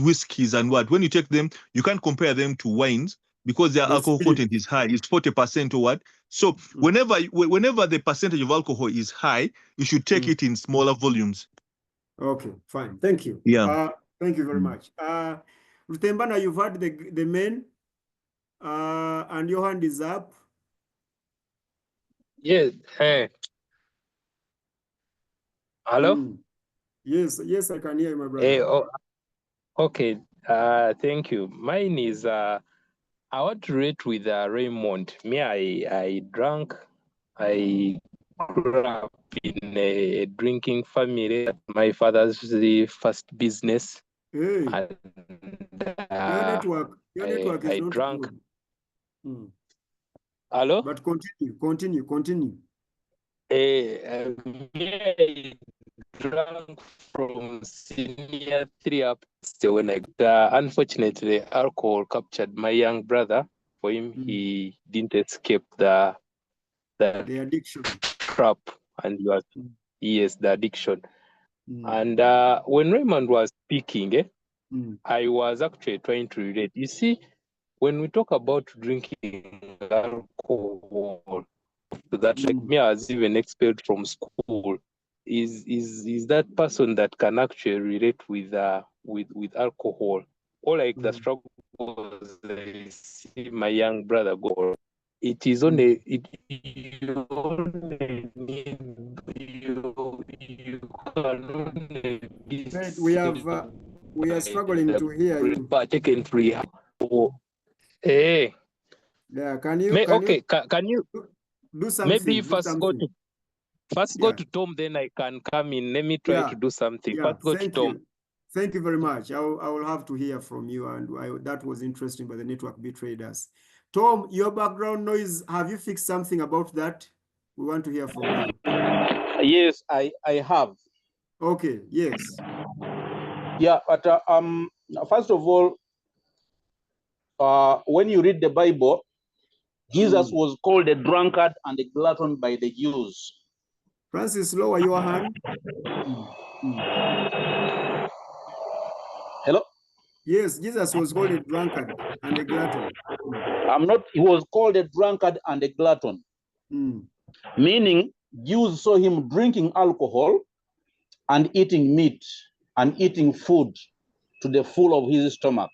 whiskeys and what. When you take them, you can't compare them to wines because their alcohol content is high. It's 40% or what. So whenever the percentage of alcohol is high, you should take it in smaller volumes. Okay, fine. Thank you. Yeah. Thank you very much. Rutembana, you've heard the men, and your hand is up. Yes. Hello? Yes, I can hear you, my brother. Okay. Thank you. Mine is I want to rate with Raymond. Me, I drank. I grew up in a drinking family. My father's the first business. Hey. And, Your network is not drank. Good. Hello? But continue. I drank from senior 3 up to when unfortunately alcohol captured my young brother. For him, he didn't escape the addiction trap, and he was the addiction. And when Raymond was speaking, I was actually trying to relate. You see, when we talk about drinking alcohol, that like me, I was even expelled from school. Is that person that can actually relate with alcohol, or like the struggles I see my young brother go. It is only you only need you can only be. We are struggling to hear you. Taken free. Hey. Yeah, can you? Can you do something? Maybe first go to Tom, then I can come in. Let me try to do something. Yeah, first go to Tom. Thank you very much. I will have to hear from you, and that was interesting, but the network betrayed us. Tom, your background noise, have you fixed something about that? We want to hear from you. Yes, I have. Okay, yes. Yeah, but first of all, when you read the Bible, Jesus was called a drunkard and a glutton by the Jews. Francis, lower your hand. Hello? Yes, Jesus was called a drunkard and a glutton. He was called a drunkard and a glutton. Meaning, Jews saw him drinking alcohol and eating meat and eating food to the full of his stomach.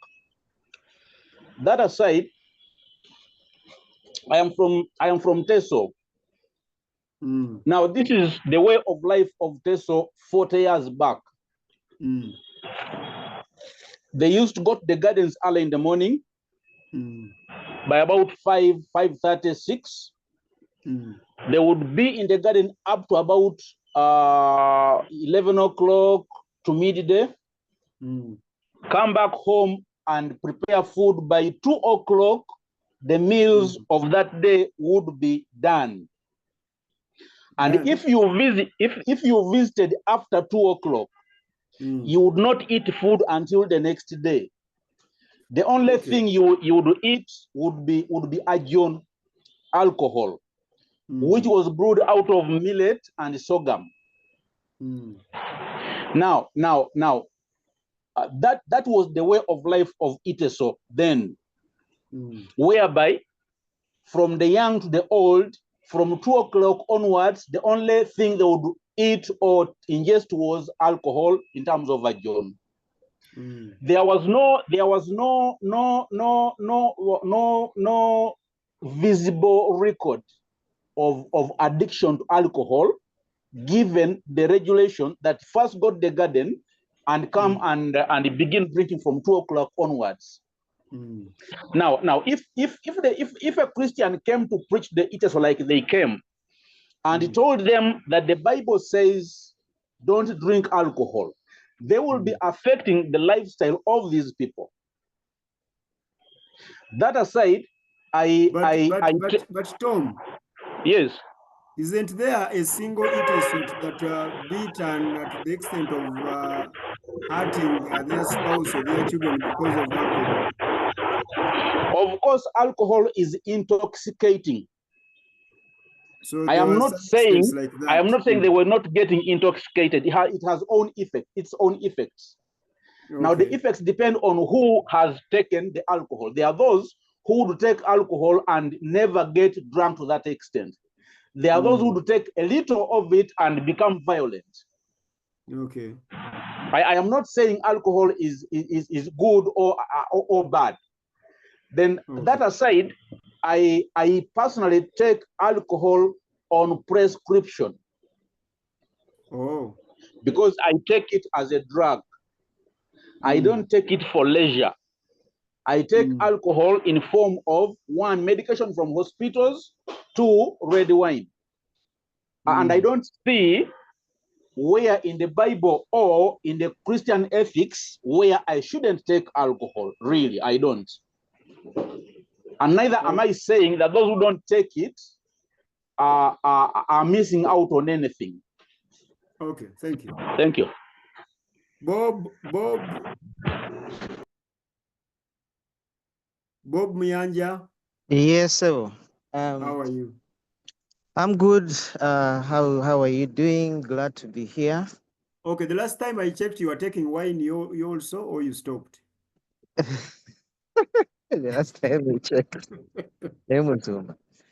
That aside, I am from Teso. Now, this is the way of life of Teso 40 years back. They used to go to the gardens early in the morning. By about 5:36, they would be in the garden up to about 11 o'clock to midday. Come back home and prepare food. By 2 o'clock, the meals of that day would be done. And if you visited after 2 o'clock, you would not eat food until the next day. The only thing you would eat would be agion alcohol, which was brewed out of millet and sorghum. Now, that was the way of life of Iteso then, whereby from the young to the old, from 2 o'clock onwards, the only thing they would eat or ingest was alcohol in terms of agion. There was no visible record of addiction to alcohol, given the regulation that first got the garden and come and begin drinking from 2 o'clock onwards. Now, if a Christian came to preach the iTiS like they came, and told them that the Bible says don't drink alcohol, they will be affecting the lifestyle of these people. That aside, but Tom, yes, isn't there a single iTiS that beat and to the extent of hurting their spouse or their children because of alcohol? Of course, alcohol is intoxicating. So I there am was not some saying instance like that. I am not saying they were not getting intoxicated. It has its own effects. Okay. Now the effects depend on who has taken the alcohol. There are those who would take alcohol and never get drunk to that extent. There are those who would take a little of it and become violent. Okay. I am not saying alcohol is good or bad. Then that aside, I personally take alcohol on prescription. Oh. Because I take it as a drug. I don't take it for leisure. I take alcohol in form of 1, medication from hospitals, 2, red wine. And I don't see where in the Bible or in the Christian ethics where I shouldn't take alcohol. Really, I don't. And neither am I saying that those who don't take it are missing out on anything. Okay, thank you. Thank you. Bob Muyanja. Yes, sir. How are you? I'm good. How are you doing? Glad to be here. Okay, the last time I checked, you were taking wine. You also, or you stopped? The last time we checked.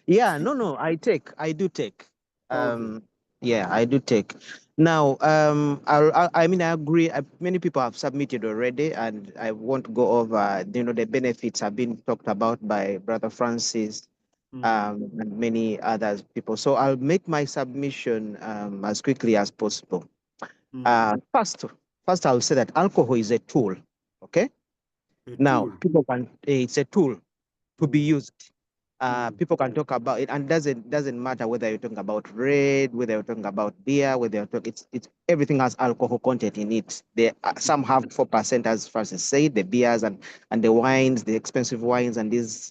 Yeah, no, I do take. Okay. Yeah, I do take. Now, I mean, I agree. Many people have submitted already, and I won't go over. The benefits have been talked about by Brother Francis, and many other people. So I'll make my submission as quickly as possible. First, I'll say that alcohol is a tool. Okay. Now, it's a tool to be used. People can talk about it, and doesn't matter whether you're talking about red, whether you're talking about beer, whether you're talking, it's everything has alcohol content in it. Some have 4%, as Francis said, the beers and the wines, the expensive wines, and these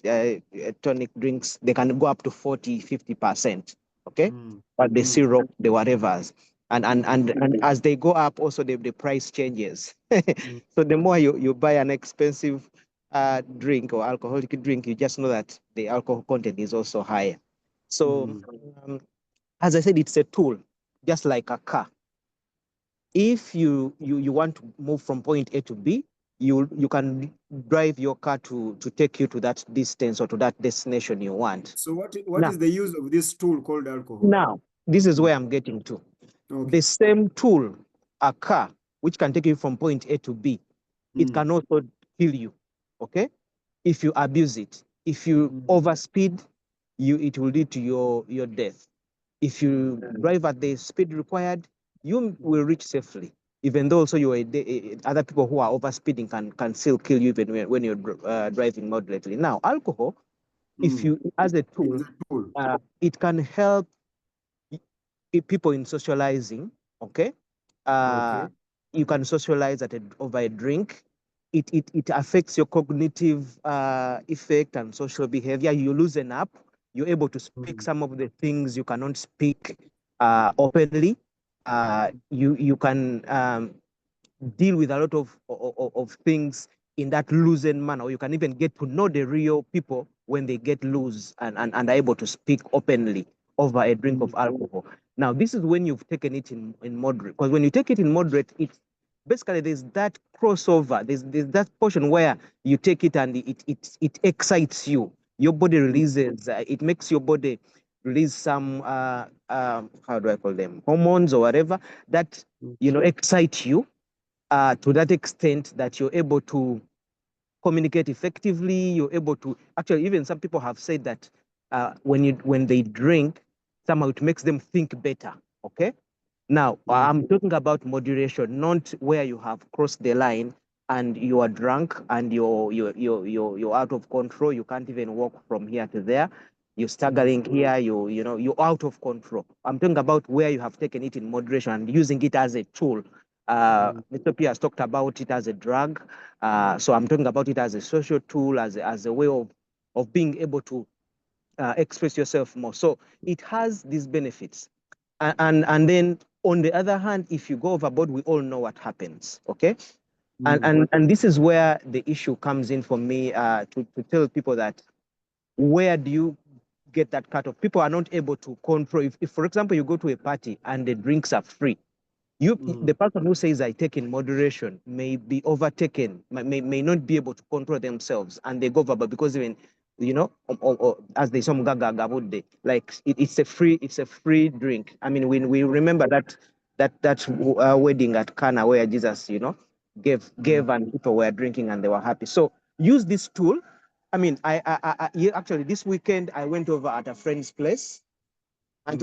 tonic drinks, they can go up to 40-50%. Okay, but the syrup, the whatevers. And as they go up, also the price changes. So the more you buy an expensive drink or alcoholic drink, you just know that the alcohol content is also higher. So as I said, it's a tool, just like a car. If you want to move from point A to B, you can drive your car to take you to that distance or to that destination you want. So what is the use of this tool called alcohol? Now, this is where I'm getting to. Okay. The same tool, a car, which can take you from point A to B, it can also kill you, okay? If you abuse it. If you overspeed, it will lead to your death. If you drive at the speed required, you will reach safely. Even though also other people who are overspeeding can still kill you even when you're driving moderately. Now, alcohol, if you as a tool, it can help people in socializing. Okay, you can socialize over a drink. It affects your cognitive effect and social behavior. You loosen up. You're able to speak some of the things you cannot speak openly. You can deal with a lot of things in that loosened manner, or you can even get to know the real people when they get loose and are able to speak openly over a drink of alcohol. Now, this is when you've taken it in moderate, because when you take it in moderate, it's basically there's that crossover. There's that portion where you take it and it excites you. Your body releases. It makes your body release some how do I call them, hormones or whatever that excite you to that extent that you're able to communicate effectively. You're able to actually, even some people have said that. When they drink, somehow it makes them think better. Okay, Now, I'm talking about moderation, not where you have crossed the line and you are drunk and you're out of control. You can't even walk from here to there. You're staggering here. You're out of control. I'm talking about where you have taken it in moderation and using it as a tool. Mr. P has talked about it as a drug. So I'm talking about it as a social tool, as a way of being able to express yourself more. So it has these benefits. And then on the other hand, if you go overboard, we all know what happens, okay? And this is where the issue comes in for me to tell people that where do you get that cut-off? People are not able to control. If, for example, you go to a party and the drinks are free, the person who says I take in moderation may be overtaken, may not be able to control themselves, and they go overboard because even, or as they some gaga gabude, like it's a free drink. I mean, when we remember that wedding at Cana where Jesus, gave and people were drinking and they were happy. So use this tool. I mean, actually this weekend I went over at a friend's place and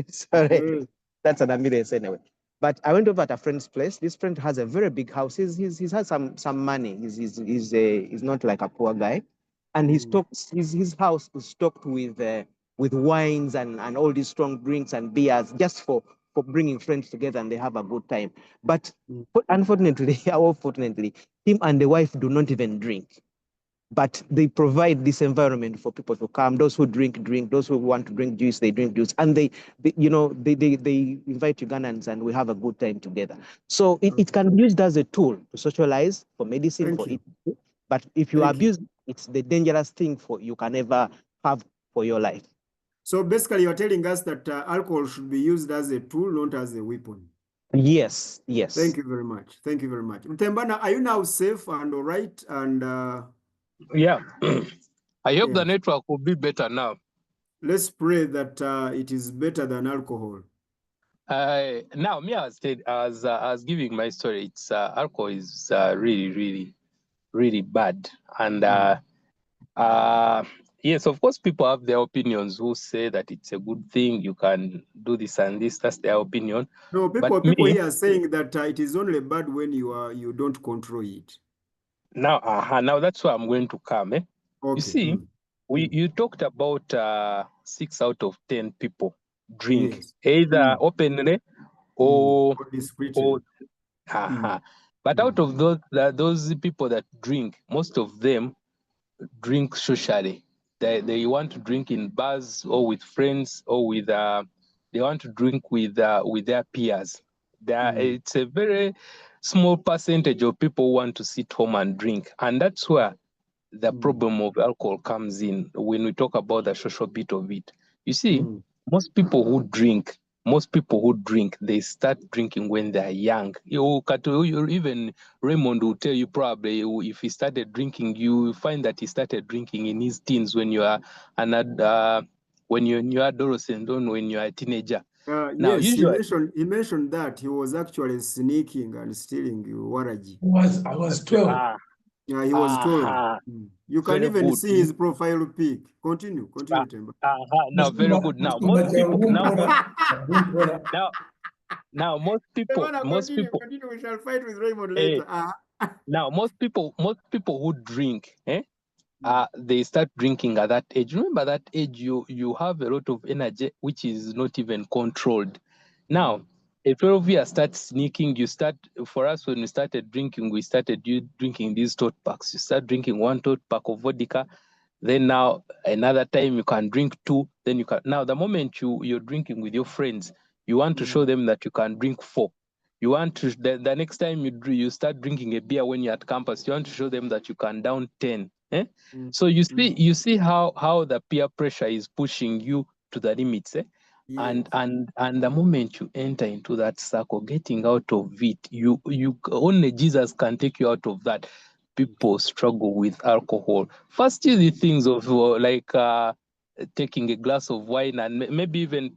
sorry, that's an ambulance anyway. But I went over at a friend's place. This friend has a very big house. He's has some money. He's not like a poor guy, and his house is stocked with wines and all these strong drinks and beers just for bringing friends together and they have a good time. But unfortunately, or fortunately, him and the wife do not even drink. But they provide this environment for people to come. Those who drink. Those who want to drink juice, they drink juice. And they invite Ugandans and we have a good time together. So it can be used as a tool to socialize, for medicine, for it. But if you abuse it, it's the dangerous thing you can ever have for your life. So basically, you're telling us that alcohol should be used as a tool, not as a weapon. Yes, yes. Thank you very much. Thank you very much. Mtembana, are you now safe and all right? And yeah, I hope the network will be better now. Let's pray that it is better than alcohol. Now, me as giving my story, it's alcohol is really, really bad, and yes, of course, people have their opinions who say that it's a good thing. You can do this and this. That's their opinion. No, people here are saying that it is only bad when you don't control it. Now, now that's where I'm going to come. Okay. You see, you talked about 6 out of 10 people drink either openly or discreetly. But out of those people that drink, most of them drink socially. They want to drink in bars or with friends or with they want to drink with their peers. It's a very small percentage of people who want to sit home and drink, and that's where the problem of alcohol comes in when we talk about the social bit of it. You see, most people who drink, they start drinking when they're young. Even Raymond will tell you probably if he started drinking, you find that he started drinking in his teens when you are when you're in your adolescent, or when you're a teenager. Now, yes, he mentioned that he was actually sneaking and stealing waraji. I was 12. Yeah, he was 12. You can even see his profile pic. Continue, Temba. Now, very good. Now, most people most people. Continue. We shall fight with Raymond later. Now, most people who drink, they start drinking at that age. Remember that age, you have a lot of energy which is not even controlled. Now, if 12 years start sneaking, for us, when we started drinking, we started drinking these tote packs. You start drinking 1 tote pack of vodka. Then now another time you can drink 2. Then you can, now the moment you're drinking with your friends, you want to show them that you can drink 4. You want to, the next time you start drinking a beer when you're at campus, you want to show them that you can down 10. So you see how the peer pressure is pushing you to the limits. Yes. And the moment you enter into that circle, getting out of it, you only Jesus can take you out of that. People struggle with alcohol. First, the things of like taking a glass of wine, and maybe even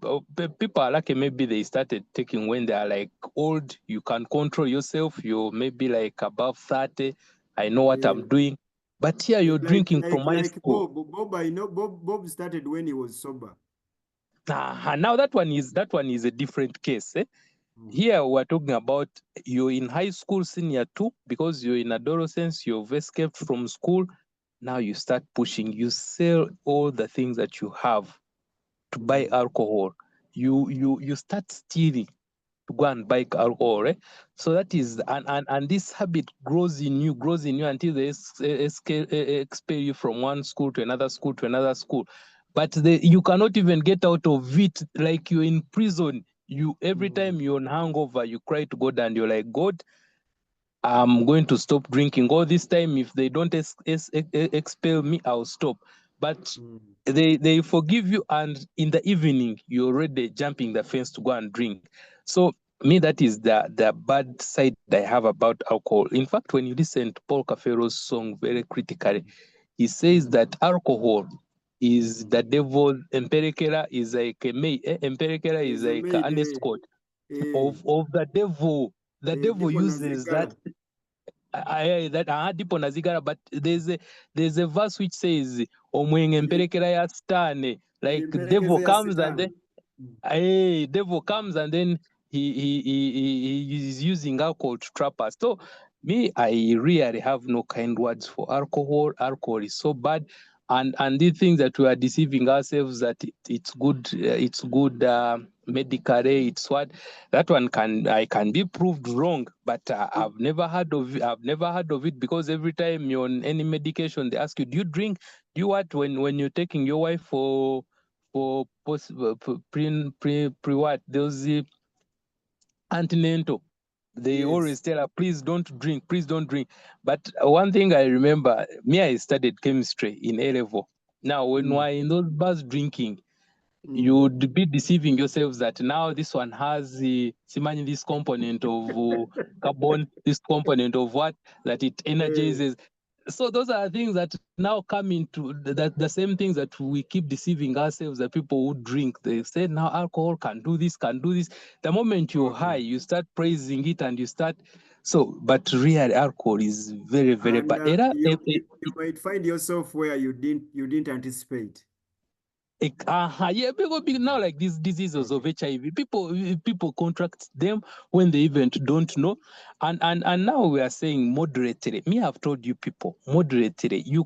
people are lucky. Maybe they started taking when they are like old. You can control yourself. You're maybe like above 30. I know what I'm doing. But here you're drinking from high school. Bob, I know Bob started when he was sober. Now that one is a different case. Here we're talking about you're in high school, senior 2, because you're in adolescence, you've escaped from school. Now you start pushing, you sell all the things that you have to buy alcohol. You start stealing to go and buy alcohol, right? So that is, and this habit grows in you until they expel you from one school to another school to another school. But you cannot even get out of it, like you're in prison. You every time you're on hangover, you cry to God and you're like, God, I'm going to stop drinking. All this time, if they don't expel me, I'll stop. But they forgive you, and in the evening, you're already jumping the fence to go and drink. So me, that is the bad side I have about alcohol. In fact, when you listen to Paul Cafero's song very critically, he says that alcohol is the devil. Empiricera is like a empiricera is like an escort of the devil. The devil uses that. That deep on Azigara, but there's a verse which says omwenge mperekera ya stane, like devil comes and then devil comes and then he is using alcohol to trap us. So me, I really have no kind words for alcohol. Alcohol is so bad, and the things that we are deceiving ourselves that it's good medically, it's what that one can be proved wrong, but I've never heard of it because every time you're on any medication they ask you, do you drink, do you what when you're taking your wife for pre what those antenatal, they always tell her, please don't drink, but one thing I remember, me, I studied chemistry in A level. Now when we're in those bars drinking, you would be deceiving yourselves that now this one has this component of carbon, this component of what, that it energizes. So those are things that now come into the same things that we keep deceiving ourselves, that people who drink, they say now alcohol can do this. The moment you're high, you start praising it and you start. So, but really alcohol is very, very bad. You might find yourself where you didn't anticipate. Yeah, because now like these diseases of HIV, people contract them when they even don't know, and now we are saying moderately. Me, I've told you people moderately. You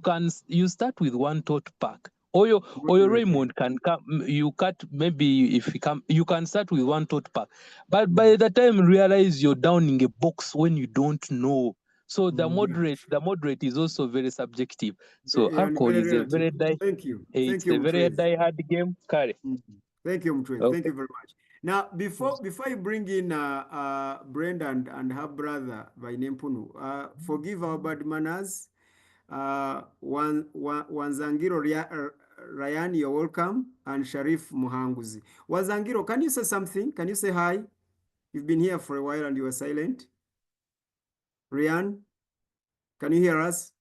start with 1 tot pack. Or your Raymond can come. You cut maybe if you come, you can start with 1 tot pack, but by the time you realize you're downing a box when you don't know. So the moderate is also very subjective. So alcohol is a very Thank you. It's a very die-hard game, Kari. Thank you, Mtwe. Okay. Thank you very much. Now, before you bring in Brenda and her brother by name Punu, forgive our bad manners. Wanzangiro Ryan, you're welcome, and Sharif Muhanguzi. Wanzangiro, can you say something? Can you say hi? You've been here for a while and you were silent. Ryan, can you hear us?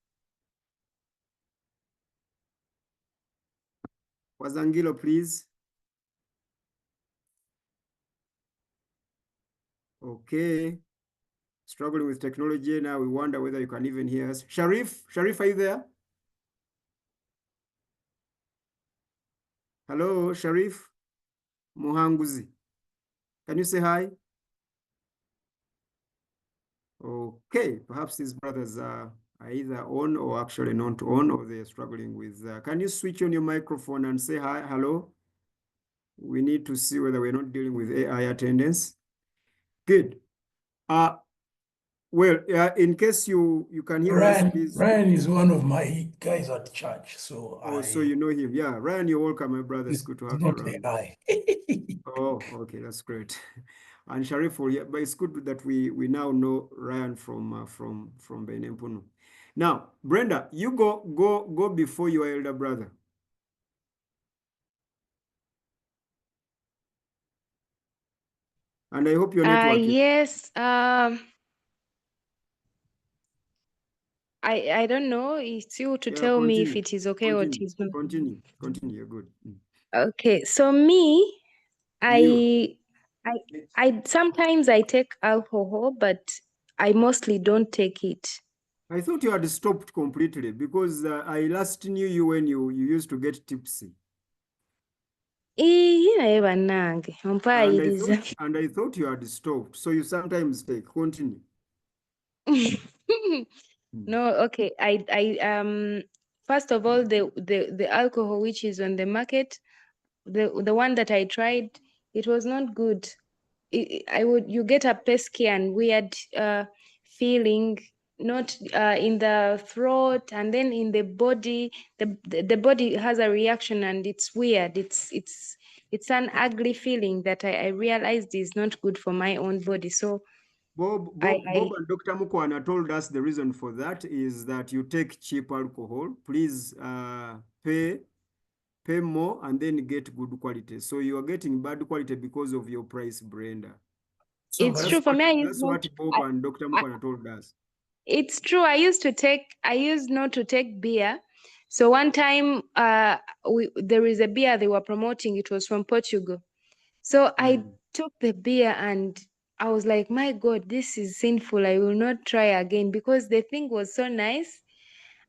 Wanzangiro, please. Okay. Struggling with technology now. We wonder whether you can even hear us. Sharif, are you there? Hello, Sharif Muhanguzi. Can you say hi? Okay, perhaps these brothers are either on or actually not on, or they're struggling with. Can you switch on your microphone and say hi, hello? We need to see whether we're not dealing with AI attendance. Good. Well, in case you can hear us, please. Ryan is one of my guys at church, so so you know him. Yeah, Ryan, you're welcome, my brother. It's good to have you around. AI. Oh, okay, that's great. And Sharif, but it's good that we now know Ryan from Benempunu. Now, Brenda, you go before your elder brother. And I hope your network. Yes. I don't know. It's you to tell me if it is okay or it is not. Continue. You're good. Okay. So me, I sometimes I take alcohol, but I mostly don't take it. I thought you had stopped completely because I last knew you when you used to get tipsy. And I thought you had stopped. So you sometimes take. Continue. No, okay. First of all, the alcohol which is on the market, the one that I tried, it was not good. You get a pesky and weird feeling, not in the throat and then in the body. The body has a reaction and it's weird. It's an ugly feeling that I realized is not good for my own body. So Bob and Dr. Mukwana told us the reason for that is that you take cheap alcohol. Please pay more and then get good quality. So you are getting bad quality because of your price, Brenda. So it's true for me. That's what Bob and Dr. Mukwana told us. It's true. I used not to take beer. So one time there is a beer they were promoting. It was from Portugal. So I took the beer and I was like, my God, this is sinful. I will not try again because the thing was so nice.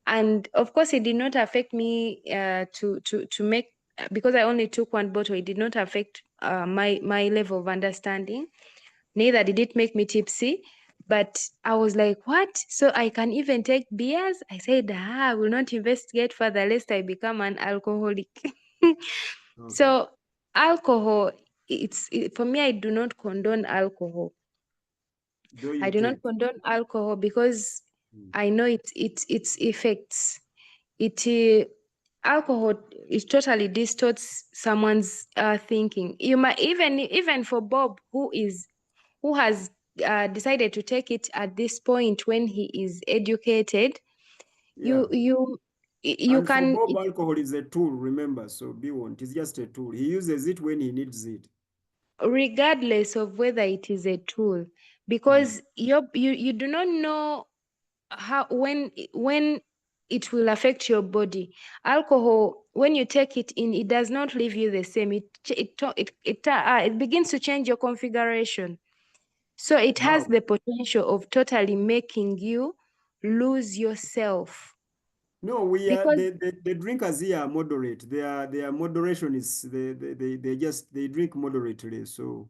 And of course, it did not affect me to make, because I only took one bottle. It did not affect my level of understanding. Neither did it make me tipsy. But I was like, what? So I can even take beers? I said, I will not investigate further lest I become an alcoholic. Okay. So alcohol, for me, I do not condone alcohol. I do not condone alcohol because I know its effects. Alcohol, it totally distorts someone's thinking. You might even for Bob, who has decided to take it at this point when he is educated. Yeah. You and can. For Bob, alcohol is a tool, remember, so be warned. It's just a tool. He uses it when he needs it. Regardless of whether it is a tool, because you do not know how when it will affect your body. Alcohol, when you take it in, it does not leave you the same. It begins to change your configuration. So it has the potential of totally making you lose yourself. No, we are the drinkers here are moderate. Their moderation is they drink moderately. So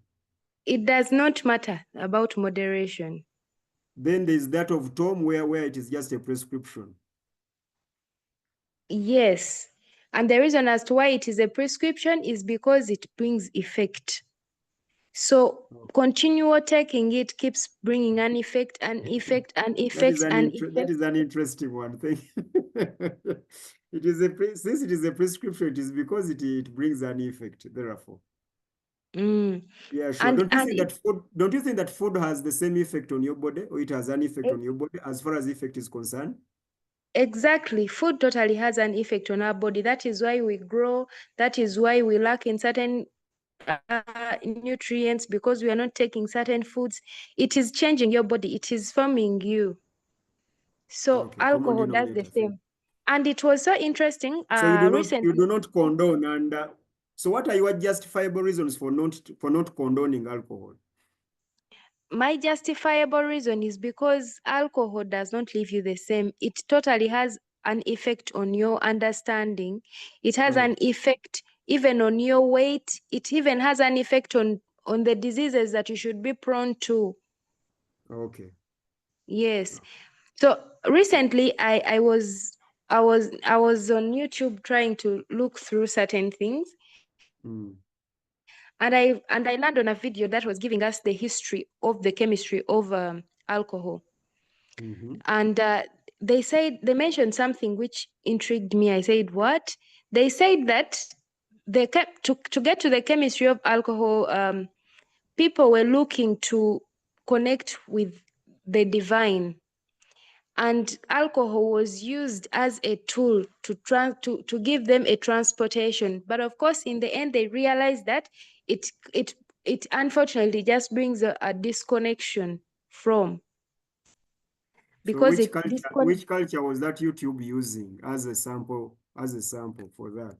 it does not matter about moderation. Then there's that of Tom where it is just a prescription. Yes. And the reason as to why it is a prescription is because it brings effect. So continual taking it keeps bringing an effect, an effect, an effect, an effect. That is an interesting one. Thank you. Since it is a prescription, it is because it brings an effect. Therefore, yeah, sure. Don't you think that food has the same effect on your body, or it has an effect on your body as far as effect is concerned? Exactly. Food totally has an effect on our body. That is why we grow. That is why we lack in certain nutrients, because we are not taking certain foods. It is changing your body. It is forming you. So alcohol does the same. And it was so interesting. So you recently, do not condone. And so what are your justifiable reasons for not condoning alcohol? My justifiable reason is because alcohol does not leave you the same. It totally has an effect on your understanding. It has an effect even on your weight. It even has an effect on the diseases that you should be prone to. Okay. Yes. So recently I was on YouTube trying to look through certain things. And I landed on a video that was giving us the history of the chemistry of alcohol. And they mentioned something which intrigued me. I said, what? They said that to get to the chemistry of alcohol, people were looking to connect with the divine. And alcohol was used as a tool to give them a transportation. But of course, in the end, they realized that it unfortunately just brings a disconnection from. Because which culture was that YouTube using as a sample for that?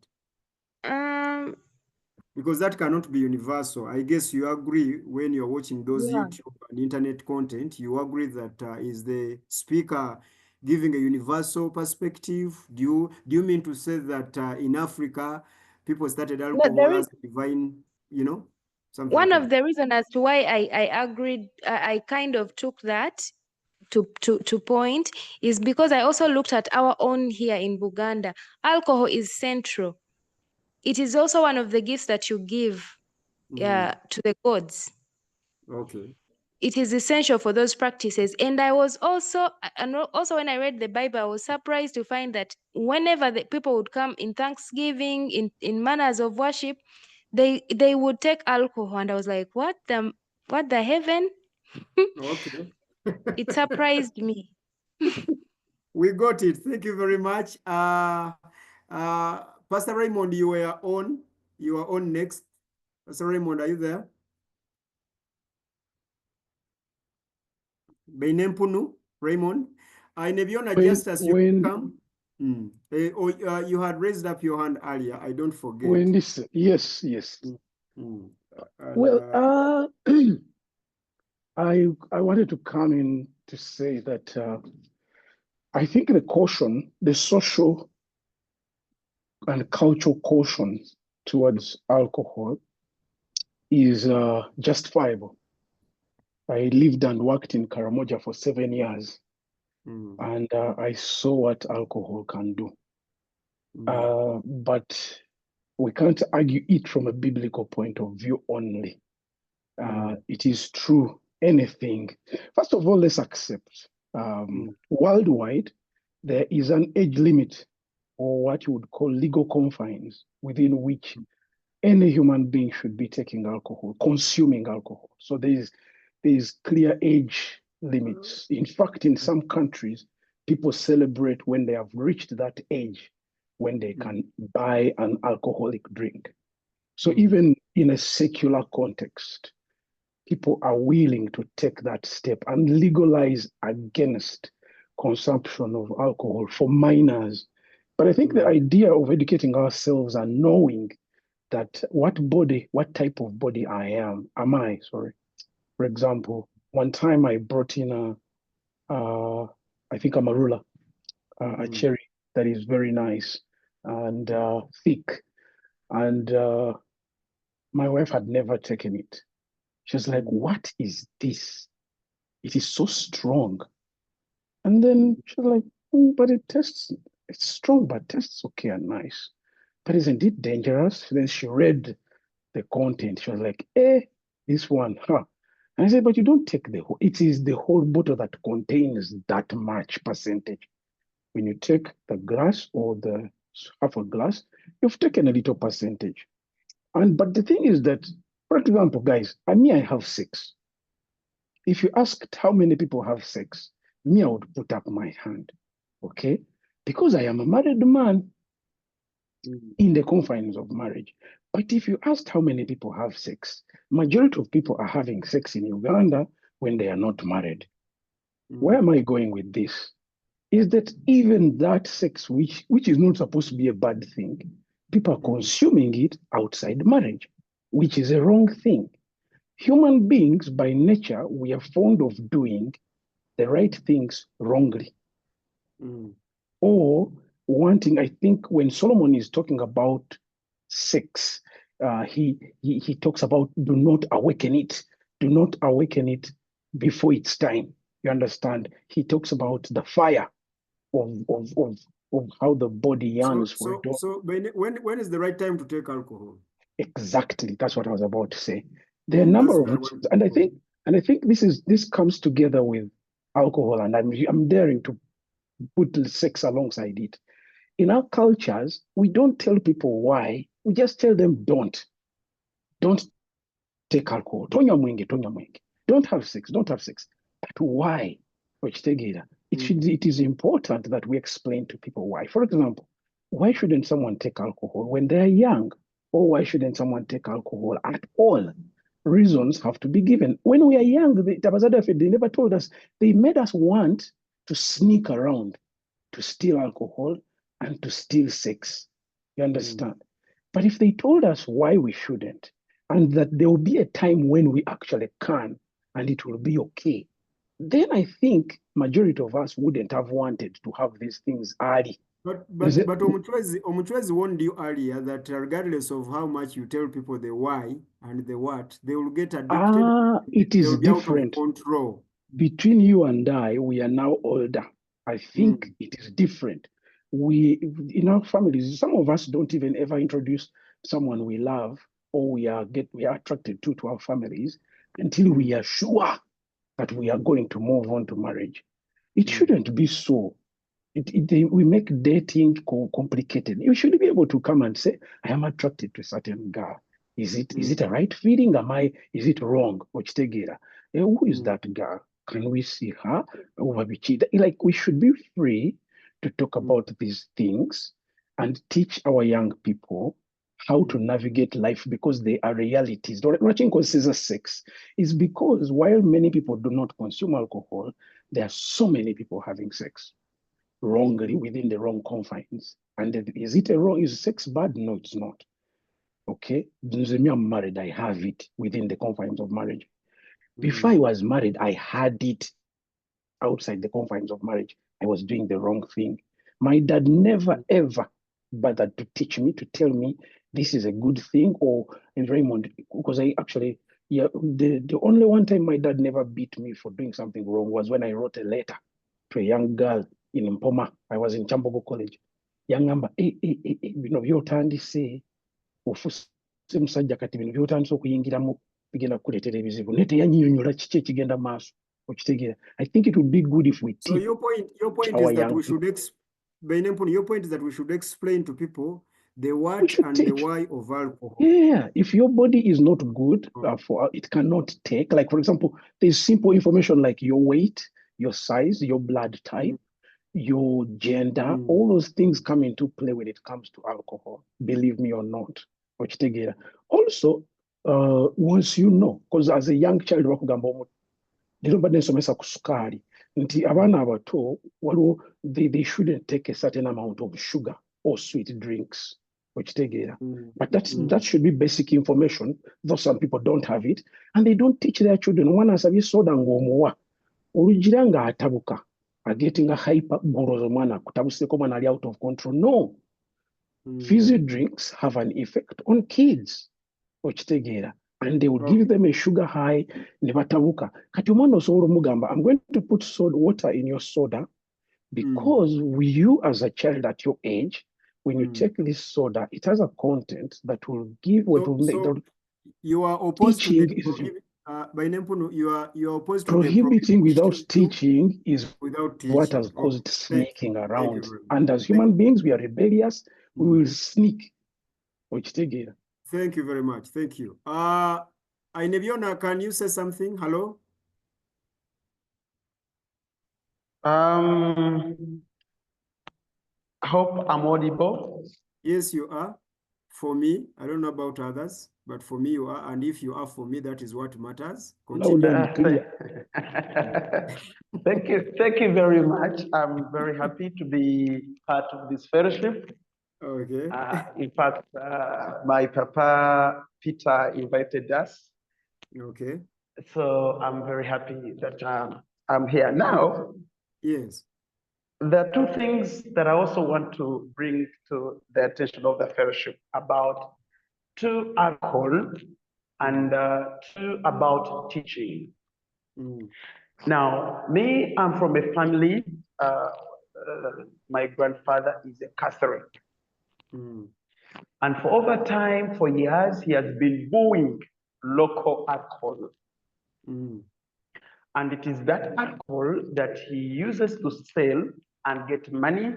Because that cannot be universal. I guess you agree when you're watching those YouTube and internet content, you agree that is the speaker giving a universal perspective? Do you mean to say that in Africa, people started alcohol as a divine, you know, something one like of the reasons as to why I agreed, I kind of took that to point is because I also looked at our own here in Buganda. Alcohol is central. It is also one of the gifts that you give to the gods. Okay. It is essential for those practices. And I was also, and also when I read the Bible, I was surprised to find that whenever the people would come in Thanksgiving, in manners of worship, they would take alcohol. And I was like, what the heaven? Okay. It surprised me. We got it. Thank you very much. Pastor Raymond, you are on. You are on next. Pastor Raymond, are you there? Benempunu, Raymond. Nebiona, just as you come. You had raised up your hand earlier. I don't forget. When this, yes. Well, I wanted to come in to say that I think the caution, the social and cultural caution towards alcohol is justifiable. I lived and worked in Karamoja for 7 years, and I saw what alcohol can do. But we can't argue it from a biblical point of view only. It is true, anything. First of all, let's accept worldwide, there is an age limit, or what you would call legal confines, within which any human being should be taking alcohol, consuming alcohol. So there is clear age limits. In fact, in some countries, people celebrate when they have reached that age when they can buy an alcoholic drink. So even in a secular context, people are willing to take that step and legalize against consumption of alcohol for minors. But I think the idea of educating ourselves and knowing that what type of body am I, sorry. For example, one time I brought in I think a marula, a cherry that is very nice and thick. And my wife had never taken it. She was like, what is this? It is so strong. And then she was like, but it's strong, but tastes okay and nice. But isn't it dangerous? Then she read the content. She was like, this one, huh? And I said, but you don't take the whole, it is the whole bottle that contains that much percentage. When you take the glass or the half a glass, you've taken a little percentage. But the thing is that, for example, guys, I have 6. If you asked how many people have sex, I would put up my hand, okay? Because I am a married man in the confines of marriage. But if you asked how many people have sex, majority of people are having sex in Uganda when they are not married. Where am I going with this? Is that even that sex, which is not supposed to be a bad thing, people are consuming it outside marriage, which is a wrong thing. Human beings, by nature, we are fond of doing the right things wrongly. Or wanting, I think when Solomon is talking about sex, he talks about do not awaken it before it's time. You understand? He talks about the fire of how the body yearns for it. So when is the right time to take alcohol? Exactly, that's what I was about to say. There are a number of reasons, and I think this comes together with alcohol, and I'm daring to put sex alongside it. In our cultures, we don't tell people why. We just tell them don't take alcohol. Don't have sex. But why? It is important that we explain to people why. For example, why shouldn't someone take alcohol when they're young? Or why shouldn't someone take alcohol at all? Reasons have to be given. When we are young, they never told us. They made us want to sneak around, to steal alcohol and to steal sex. You understand? But if they told us why we shouldn't, and that there will be a time when we actually can, and it will be okay, then I think majority of us wouldn't have wanted to have these things early. But Is it- Omuchwezi warned you earlier that regardless of how much you tell people the why and the what, they will get addicted. It They is will be out of different. control. Between you and I, we are now older. I think it is different. We, in our families, some of us don't even ever introduce someone we love or we are attracted to our families until we are sure that we are going to move on to marriage. It shouldn't be so. We make dating complicated. You should be able to come and say, I am attracted to a certain girl. Is it a right feeling? Is it wrong? Who is that girl? Can we see her? Like, we should be free to talk about these things and teach our young people how to navigate life, because they are realities. Watching considers sex is because while many people do not consume alcohol, there are so many people having sex wrongly within the wrong confines. And is sex bad? No, it's not. Okay. I'm married, I have it within the confines of marriage. Before I was married, I had it outside the confines of marriage. I was doing the wrong thing. My dad never ever bothered to teach me, to tell me this is a good thing, or in Raymond, because the only one time my dad never beat me for doing something wrong was when I wrote a letter to a young girl in Mpoma. I was in Chambogo College. Young number, byotandise ofuse musajja kati bino byotandise okuyingiramu bigenda kukuleetera ebizibu naye teyannyonnyola kiki ekigenda maaso okitegeera. I think it would be good if we teach. So your point is that we should your point is that we should explain to people the what and the why of alcohol. Yeah, if your body is not good for it cannot take. Like, for example, there's simple information like your weight, your size, your blood type, your gender. All those things come into play when it comes to alcohol. Believe me or not. Also, once you know, because as a young child, they shouldn't take a certain amount of sugar or sweet drinks. But that should be basic information, though some people don't have it, and they don't teach their children. One has a soda ngomuwa. Orujiranga atabuka. Are getting a hyper borozomana, kutabuseko mwana out of control. No. Fizzy drinks have an effect on kids. And they will give them a sugar high. Nebatabuka. Katumano soro mugamba. I'm going to put water in your soda because you, as a child at your age, when you take this soda, it has a content that will give you are opposed teaching. You are opposed to prohibiting without teaching is without teaching. What has caused sneaking around. And as human beings, we are rebellious. We will sneak. Thank you very much. Thank you. Inebiona, can you say something? Hello? I hope I'm audible. Yes, you are. For me, I don't know about others, but for me you are. And if you are for me, that is what matters. Thank you very much. I'm very happy to be part of this fellowship. Okay. In fact, my papa Peter invited us. Okay. So I'm very happy that I'm here now. Yes. There are two things that I also want to bring to the attention of the fellowship about alcohol and about teaching. Now, me, I'm from a family, my grandfather is a Catholic. And for over time, for years, he has been booing local alcohol. And it is that alcohol that he uses to sell and get money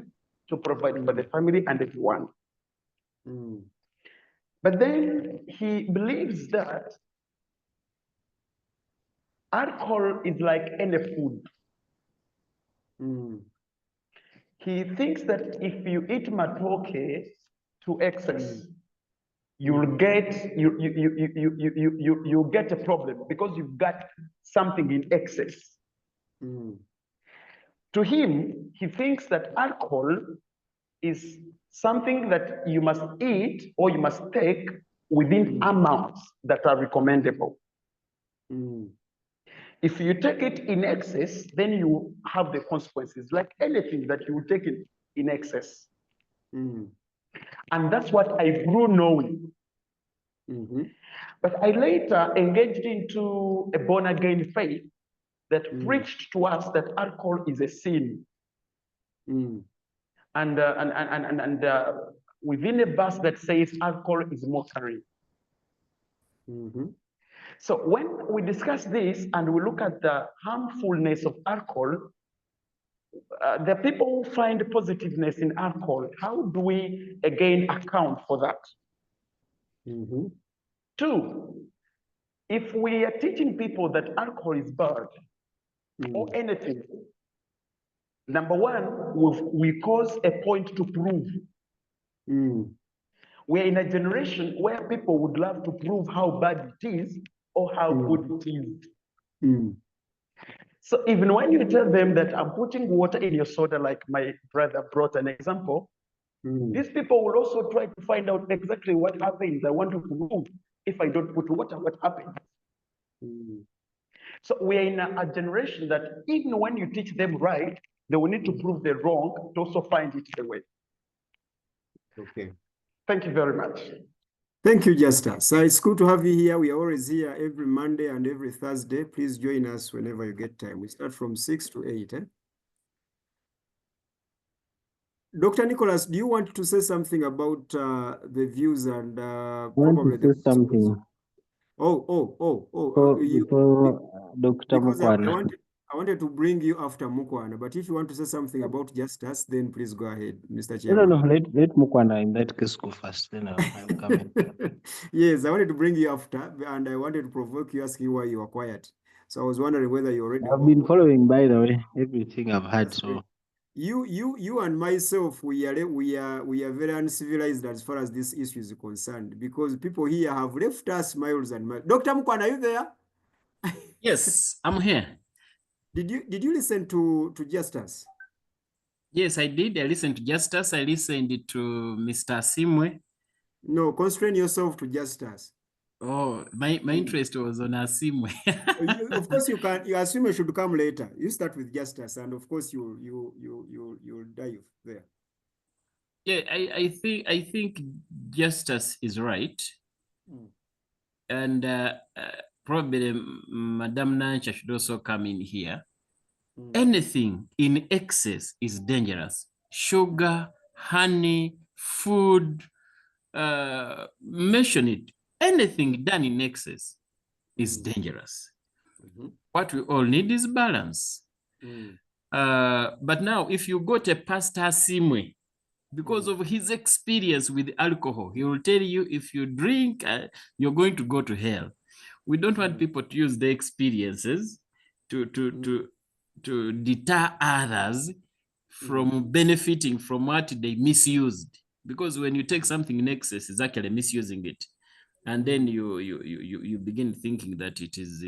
to provide for the family and everyone. But then he believes that alcohol is like any food. He thinks that if you eat matoke to excess, you'll get a problem because you've got something in excess. To him, he thinks that alcohol is something that you must eat or you must take within amounts that are recommendable. If you take it in excess, then you have the consequences, like anything that you take it in excess. And that's what I grew knowing. But I later engaged into a born-again faith that preached to us that alcohol is a sin. And within a verse that says alcohol is mockery. So when we discuss this and we look at the harmfulness of alcohol, the people who find positiveness in alcohol, how do we again account for that? Two, if we are teaching people that alcohol is bad or anything, number one, we cause a point to prove. We're in a generation where people would love to prove how bad it is or how good it is. So even when you tell them that I'm putting water in your soda, like my brother brought an example, these people will also try to find out exactly what happens. I want to prove if I don't put water, what happens? So we are in a generation that even when you teach them right, they will need to prove they're wrong to also find it the way. Okay. Thank you very much. Thank you, Justus. It's good to have you here. We are always here every Monday and every Thursday. Please join us whenever you get time. We start from 6 to 8. Dr. Nicholas, do you want to say something about the views and probably the something? Dr. Mukwana. I wanted to bring you after Mukwana, but if you want to say something about Justus, then please go ahead, Mr. Chairman. No, let Mukwana in that case go first, then I'm coming. Yes, I wanted to bring you after, and I wanted to provoke you, asking why you were quiet. So I was wondering whether you already... I've been following, by the way, everything I've had, so... You and myself, we are very uncivilized as far as this issue is concerned, because people here have left us miles and miles. Dr. Mukwana, are you there? Yes, I'm here. Did you listen to Justus? Yes, I did. I listened to Justus. I listened to Mr. Asimwe. No, constrain yourself to Justus. Oh, my interest was on Asimwe. Of course, you can. Your Asimwe should come later. You start with Justus, and of course, you'll dive there. Yeah, I think Justus is right, and probably Madame Nancha should also come in here. Anything in excess is dangerous. Sugar, honey, food, mention it. Anything done in excess is dangerous. What we all need is balance. But now, if you go to Pastor Simwe, because of his experience with alcohol, he will tell you if you drink, you're going to go to hell. We don't want people to use their experiences to deter others from benefiting from what they misused. Because when you take something in excess, it's actually misusing it. And then you begin thinking that it is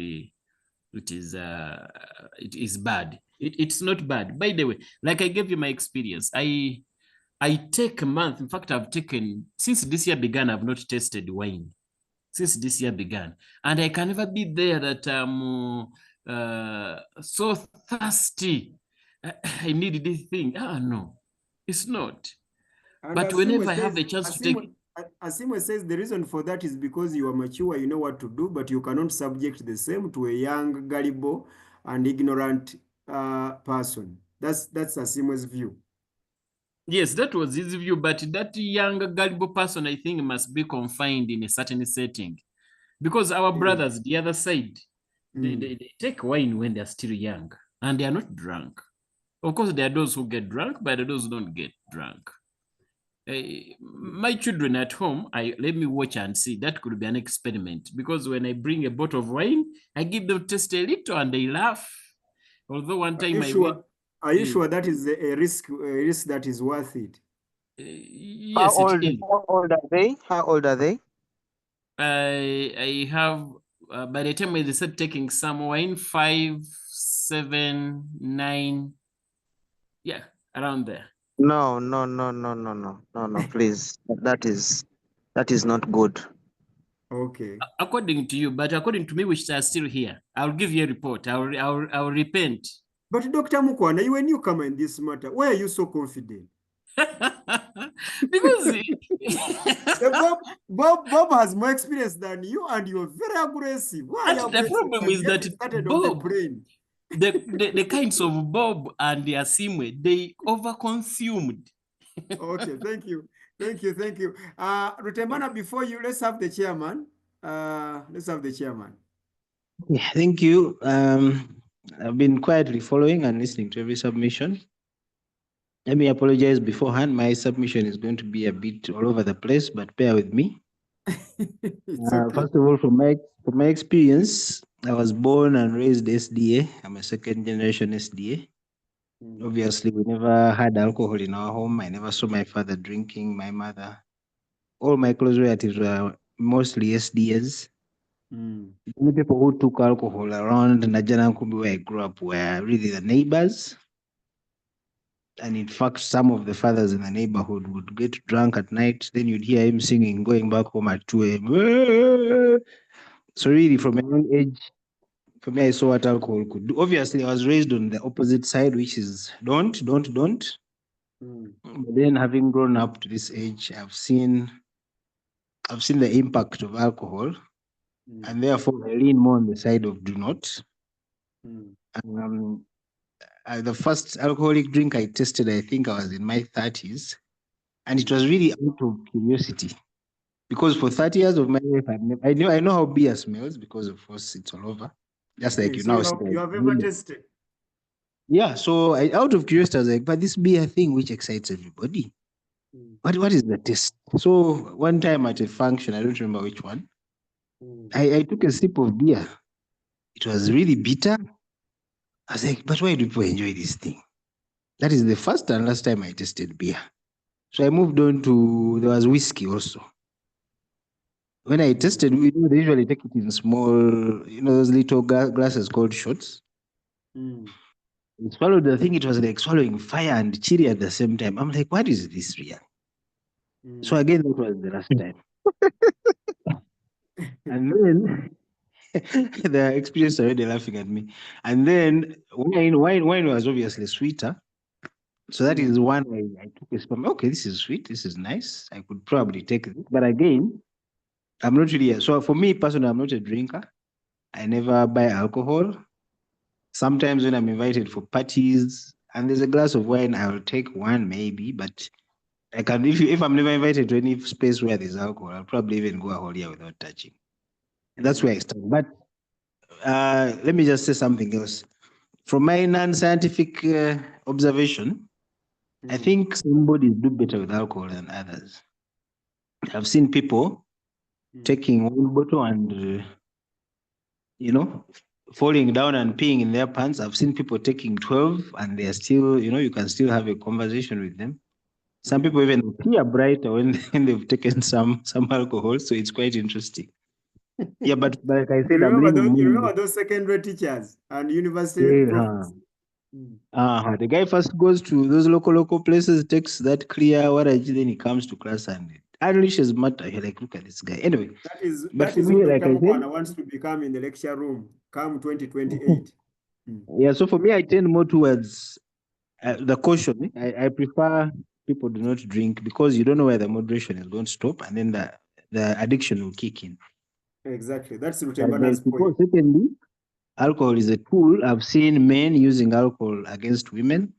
bad. It's not bad. By the way, like I gave you my experience, I take a month. In fact, I've taken, since this year began, I've not tasted wine. Since this year began. And I can never be there that I'm so thirsty. I need this thing. No, it's not. And but whenever I have a chance to take... Asimwe says the reason for that is because you are mature, you know what to do, but you cannot subject the same to a young, gullible, and ignorant person. That's Asimwe's view. Yes, that was his view, but that young, gullible person, I think, must be confined in a certain setting. Because our brothers, the other side, they take wine when they're still young, and they are not drunk. Of course, there are those who get drunk, but there are those who don't get drunk. My children at home, let me watch and see. That could be an experiment, because when I bring a bottle of wine, I give them taste a little and they laugh. Although one time are you sure that is a risk that is worth it? Yes, How it is. How old are they? I have, by the time they start taking some wine, 5, 7, 9, yeah, around there. No, please. That is not good. Okay. According to you, but according to me, which are still here, I'll give you a report. I'll repent. But Dr. Mukwana, you a newcomer in this matter. Why are you so confident? Because Bob has more experience than you, and you're very aggressive. Why are you and the aggressive? problem And is get that started on the Bob, brain. the kinds of Bob and the Asimwe, they overconsumed. Okay, thank you. Thank you. Thank you. Rutemana, before you, let's have the chairman. Let's have the chairman. Yeah, thank you. I've been quietly following and listening to every submission. Let me apologize beforehand. My submission is going to be a bit all over the place, but bear with me. It's okay. First of all, from my experience, I was born and raised SDA. I'm a second generation SDA. Obviously, we never had alcohol in our home. I never saw my father drinking, my mother. All my close relatives were mostly SDAs. The only people who took alcohol around Najana Nkumbi, where I grew up, were really the neighbors. And in fact, some of the fathers in the neighborhood would get drunk at night. Then you'd hear him singing, going back home at 2 a.m. So really, from a young age, for me, I saw what alcohol could do. Obviously, I was raised on the opposite side, which is don't. But then, having grown up to this age, I've seen the impact of alcohol, and therefore I lean more on the side of do not. The first alcoholic drink I tasted, I think I was in my 30s, and it was really out of curiosity, because for 30 years of my life, I know how beer smells, because of course it's all over. Just like you So now you have ever tasted? Yeah, so out of curiosity, I was like, but this beer thing which excites everybody, what is the taste? So one time at a function, I don't remember which one, I took a sip of beer. It was really bitter. I was like, but why do people enjoy this thing? That is the first and last time I tasted beer. So I moved on to, there was whiskey also. When I tasted, they usually take it in small, those little glasses called shots. I swallowed the thing, it was like swallowing fire and chili at the same time. I'm like, what is this real? So again, that was the last time. And then the experience already laughing at me. And then wine was obviously sweeter. So that is one I took a sip. Okay, this is sweet. This is nice. I could probably take it. But again, I'm not really. So for me personally, I'm not a drinker. I never buy alcohol. Sometimes when I'm invited for parties and there's a glass of wine, I'll take one maybe. But I can, if I'm never invited to any space where there's alcohol, I'll probably even go a whole year without touching. And that's where I stand. But let me just say something else. From my non-scientific observation, I think some bodies do better with alcohol than others. I've seen people taking one bottle and, falling down and peeing in their pants. I've seen people taking 12 and they're still, you can still have a conversation with them. Some people even appear brighter when they've taken some alcohol. So it's quite interesting. Yeah, but like I said, you remember those secondary teachers and university professors? The guy first goes to those local places, takes that clear warage, then he comes to class and unleashes matter. You're like, look at this guy. Anyway, that is what Dr. Mukwana wants to become in the lecture room come 2028. Yeah, so for me, I tend more towards the caution. I prefer people do not drink, because you don't know where the moderation is going to stop, and then the addiction will kick in. Exactly. That's Rutembana's point. Secondly, alcohol is a tool. I've seen men using alcohol against women.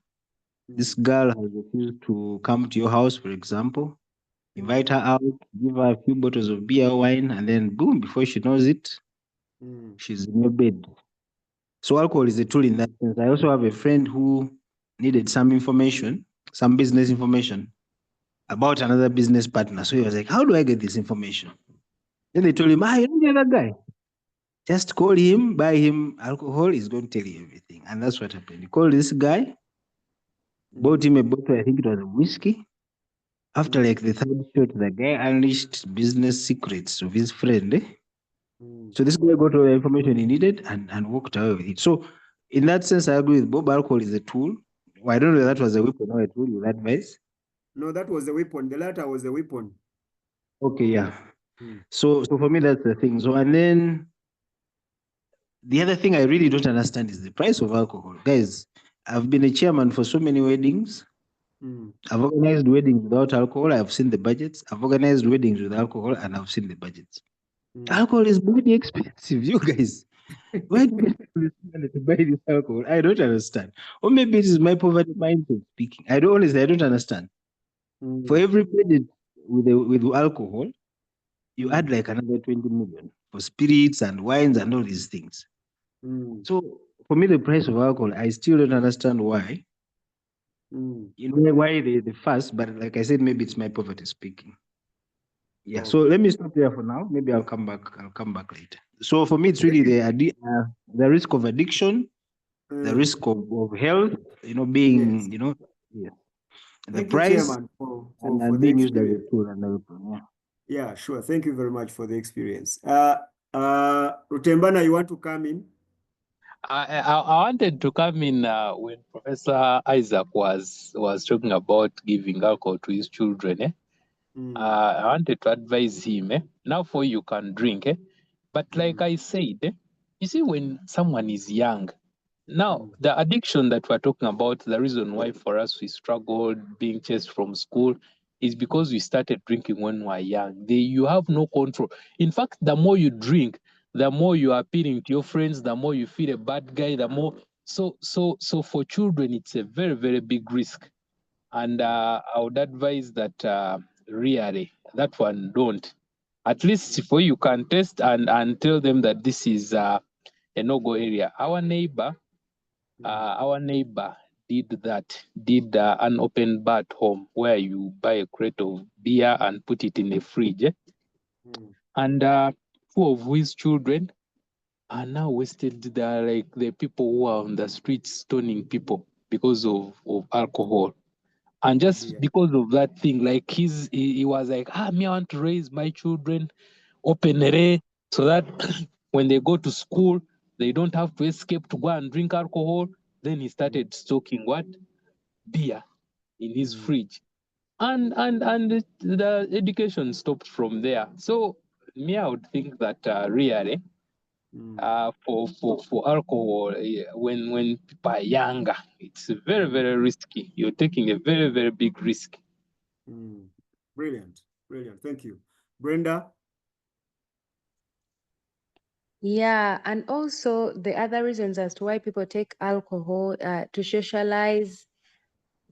This girl has refused to come to your house, for example. Invite her out, give her a few bottles of beer or wine, and then boom, before she knows it, she's in your bed. So alcohol is a tool in that sense. I also have a friend who needed some information, some business information about another business partner. So he was like, how do I get this information? Then they told him, you know the other guy. Just call him, buy him alcohol, he's going to tell you everything. And that's what happened. He called this guy, bought him a bottle, I think it was whiskey. After like the third shot, the guy unleashed business secrets of his friend. So this guy got all the information he needed and walked away with it. So in that sense, I agree with Bob. Alcohol is a tool. Well, I don't know if that was a weapon or a tool. You advise? No, that was the weapon. The latter was the weapon. Okay, yeah. So for me, that's the thing. So, and then the other thing I really don't understand is the price of alcohol. Guys, I've been a chairman for so many weddings. I've organized weddings without alcohol. I've seen the budgets. I've organized weddings with alcohol, and I've seen the budgets. Alcohol is very expensive, you guys. Why do you get this money to buy this alcohol? I don't understand. Or maybe it is my poverty mindset speaking. I don't understand. For every budget with alcohol, you add like another 20 million for spirits and wines and all these things. So for me, the price of alcohol, I still don't understand why. You know why the fast, but like I said, maybe it's my poverty speaking. Yeah. Okay. So let me stop there for now. Maybe I'll come back later. So for me, it's really the risk of addiction, the risk of health, being, yeah. The price, Chairman, for being used as a tool and everything. Yeah. Yeah, sure. Thank you very much for the experience. Rutembana, you want to come in? I wanted to come in when Professor Isaac was talking about giving alcohol to his children. I wanted to advise him. Now for you can drink, but like I said, you see, when someone is young, now the addiction that we're talking about, the reason why for us we struggled being chased from school is because we started drinking when we were young. You have no control. In fact, the more you drink, the more you are appealing to your friends, the more you feel a bad guy, the more. So for children, it's a very, very big risk. And I would advise that really, that one don't. At least for you can test and tell them that this is a no-go area. Our neighbor did an open bar at home where you buy a crate of beer and put it in a fridge. And two of his children are now wasted. They're like the people who are on the streets stoning people because of alcohol. And just because of that thing, like he was like, me, I want to raise my children openly so that when they go to school, they don't have to escape to go and drink alcohol. Then he started stocking beer in his fridge, and the education stopped from there. So me, I would think that really, for alcohol, when people are younger, it's very, very risky. You're taking a very, very big risk. Brilliant. Thank you, Brenda. Yeah, and also the other reasons as to why people take alcohol to socialize,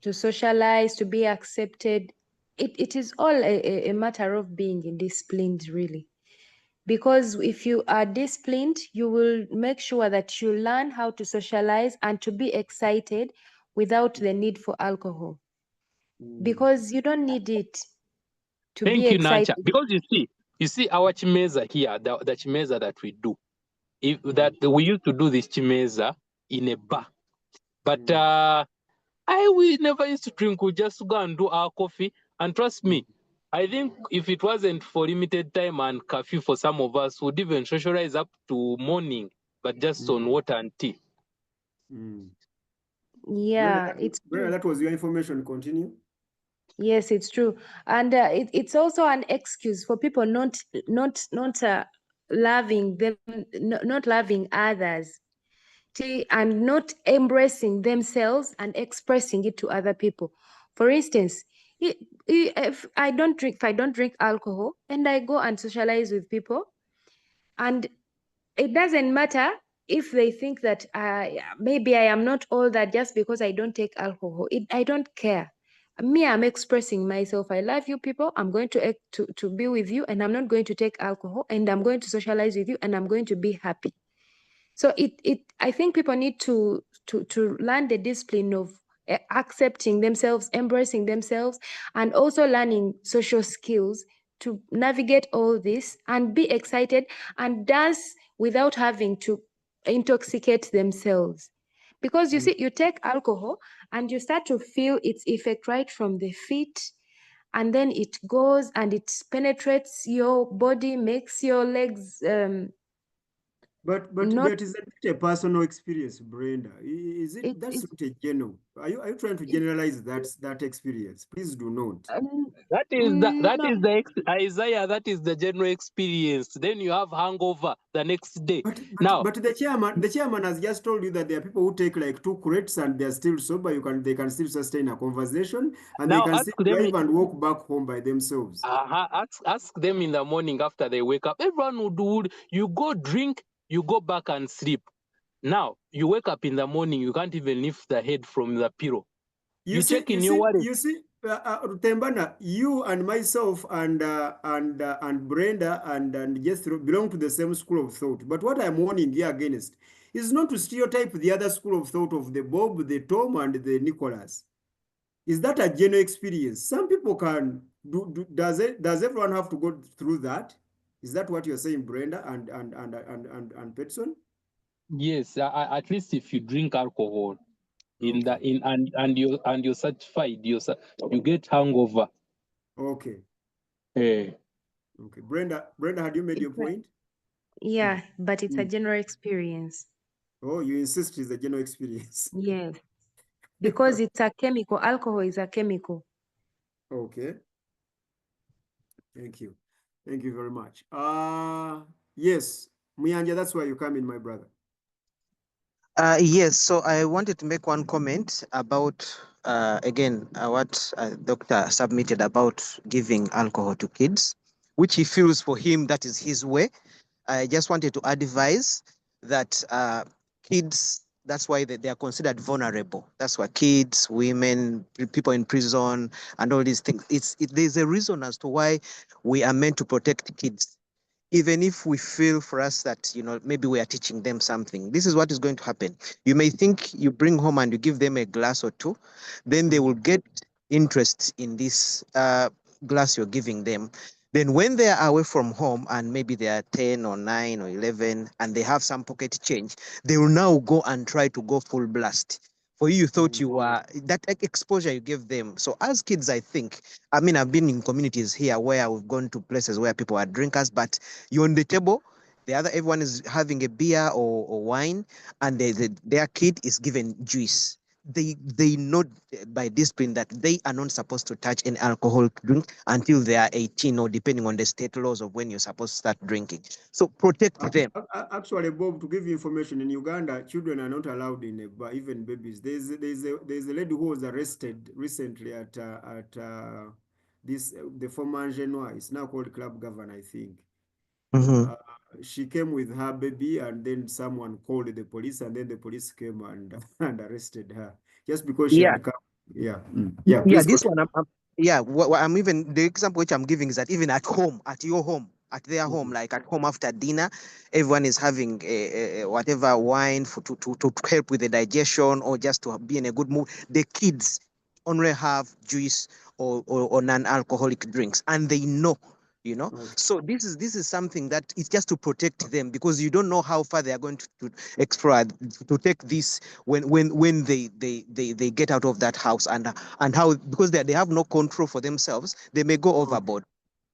to be accepted. It is all a matter of being disciplined, really. Because if you are disciplined, you will make sure that you learn how to socialize and to be excited without the need for alcohol. Because you don't need it to be excited. Thank you, Nancha. Because you see our chimeza here, the chimeza that we do, we used to do this chimeza in a bar. But we never used to drink. We just go and do our coffee. And trust me, I think if it wasn't for limited time and curfew for some of us, would even socialize up to morning, but just on water and tea. Yeah, Brenda, that was your information. Continue. Yes, it's true, and it's also an excuse for people not loving them, not loving others, and not embracing themselves and expressing it to other people. For instance, if I don't drink alcohol and I go and socialize with people, and it doesn't matter if they think that maybe I am not all that just because I don't take alcohol. I don't care. Me, I'm expressing myself. I love you people. I'm going to be with you, and I'm not going to take alcohol, and I'm going to socialize with you, and I'm going to be happy. So I think people need to learn the discipline of accepting themselves, embracing themselves, and also learning social skills to navigate all this and be excited and dance without having to intoxicate themselves. Because you see, you take alcohol and you start to feel its effect right from the feet, and then it goes and it penetrates your body, makes your legs But Not that is a personal experience, Brenda. Is it that's it's not a general? Are you trying to generalize that experience? Please do not. That is no. Isaiah. That is the general experience. Then you have hangover the next day. Now, But the chairman has just told you that there are people who take like 2 crates and they're still sober. They can still sustain a conversation and they now can ask still them. drive and walk back home by themselves. Ask them in the morning after they wake up. Everyone would you go drink, you go back and sleep. Now you wake up in the morning, you can't even lift the head from the pillow. You check in your wallet. Tembana, you and myself and Brenda and Jethro belong to the same school of thought. But what I'm warning you against is not to stereotype the other school of thought of the Bob, the Tom, and the Nicholas. Is that a genuine experience? Some people can do. Does everyone have to go through that? Is that what you're saying, Brenda and Petson? Yes, at least if you drink alcohol and you're certified, you get hangover. Okay. Okay, Brenda, had you made your point? Yeah, but it's a general experience. Oh, you insist it's a general experience. Yes. Because it's a chemical. Alcohol is a chemical. Okay. Thank you. Thank you very much. Yes, Muyanja, that's why you come in, my brother. Yes, so I wanted to make one comment about, again, what Doctor submitted about giving alcohol to kids, which he feels for him that is his way. I just wanted to advise that kids, that's why they are considered vulnerable. That's why kids, women, people in prison, and all these things. There's a reason as to why we are meant to protect kids. Even if we feel for us that, maybe we are teaching them something, this is what is going to happen. You may think you bring home and you give them a glass or two, then they will get interest in this glass you're giving them. Then when they are away from home and maybe they are 10 or 9 or 11 and they have some pocket change, they will now go and try to go full blast. For you thought you were, that exposure you gave them. So as kids, I think, I've been in communities here where we've gone to places where people are drinkers, but you're on the table, everyone is having a beer or wine, and their kid is given juice. They know by discipline that they are not supposed to touch an alcoholic drink until they are 18, or depending on the state laws of when you're supposed to start drinking. So protect them. Actually, Bob, to give you information, in Uganda, children are not allowed in even babies. There's a lady who was arrested recently at the former Genoa. It's now called Club Governor, I think. She came with her baby, and then someone called the police, and then the police came and arrested her just because she had come. Yeah. Yeah, this one, I'm even, the example which I'm giving is that even at home, at your home, at their home, like at home after dinner, everyone is having whatever wine to help with the digestion or just to be in a good mood. The kids only have juice or non-alcoholic drinks, and they know. So this is something that is just to protect them, because you don't know how far they are going to explore, to take this when they get out of that house, and how, because they have no control for themselves, they may go overboard.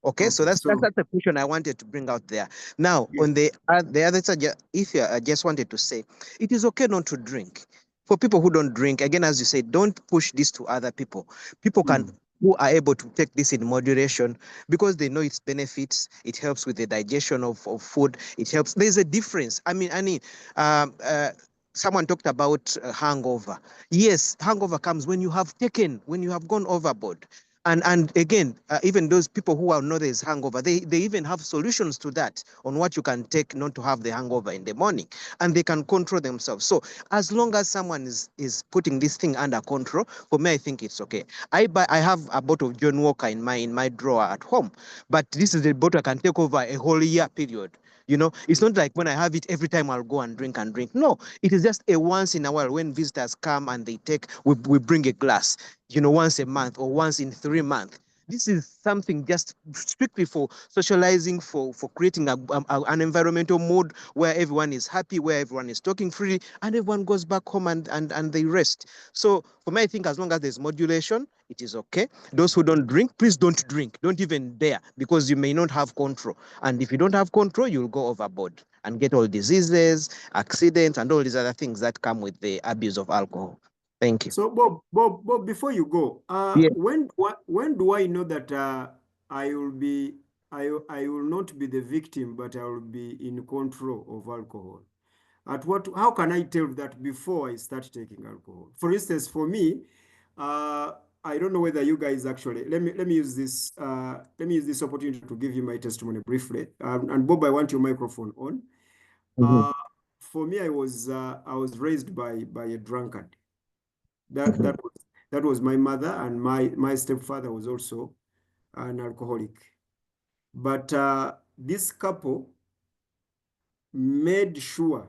Okay, so that's the question I wanted to bring out there. Now, on the other side, if I just wanted to say, it is okay not to drink. For people who don't drink, again, as you said, don't push this to other people. People who are able to take this in moderation, because they know its benefits. It helps with the digestion of food. It helps. There's a difference. Someone talked about hangover. Yes, hangover comes when you have gone overboard. And again, even those people who are not as hangover, they even have solutions to that, on what you can take not to have the hangover in the morning, and they can control themselves. So as long as someone is putting this thing under control, for me, I think it's okay. I have a bottle of John Walker in my drawer at home, but this is a bottle I can take over a whole year period. It's not like when I have it every time I'll go and drink. No, it is just a once in a while when visitors come and we bring a glass, once a month or once in 3 months. This is something just strictly for socializing, for creating an environmental mood where everyone is happy, where everyone is talking freely, and everyone goes back home and they rest. So for me, I think as long as there's modulation, it is okay. Those who don't drink, please don't drink. Don't even dare, because you may not have control. And if you don't have control, you'll go overboard. and get all diseases, accidents, and all these other things that come with the abuse of alcohol. Thank you. So Bob, before you go, Yeah. when do I know that I will not be the victim, but I will be in control of alcohol? How can I tell that before I start taking alcohol? For instance, for me, I don't know whether you guys actually, let me use this opportunity to give you my testimony briefly. And Bob, I want your microphone on. For me, I was raised by a drunkard. That was my mother, and my stepfather was also an alcoholic. But this couple made sure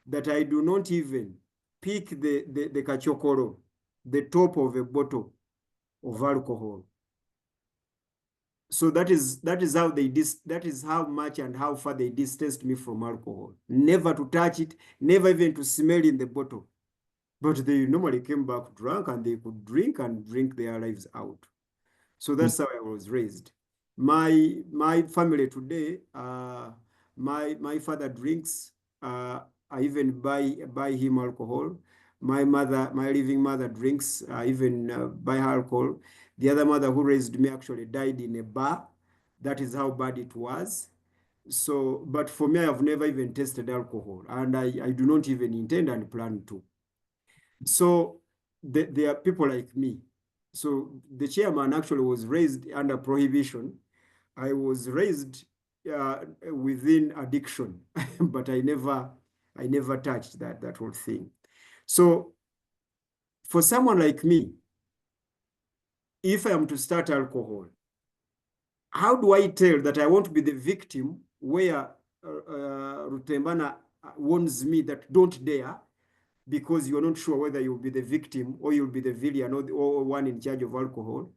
that I do not even pick the kachokoro, the top of a bottle of alcohol. So that is how that is how much and how far they distanced me from alcohol. Never to touch it, never even to smell in the bottle. But they normally came back drunk, and they could drink their lives out. So that's how I was raised. My family today, my father drinks. I even buy him alcohol. My living mother drinks. I even buy her alcohol. The other mother who raised me actually died in a bar. That is how bad it was. So, but for me, I have never even tasted alcohol, and I do not even intend and plan to. So there are people like me. So the chairman actually was raised under prohibition. I was raised within addiction, but I never touched that whole thing. So for someone like me, if I am to start alcohol, how do I tell that I won't be the victim where Rutembana warns me that don't dare, because you're not sure whether you'll be the victim or you'll be the villain or one in charge of alcohol?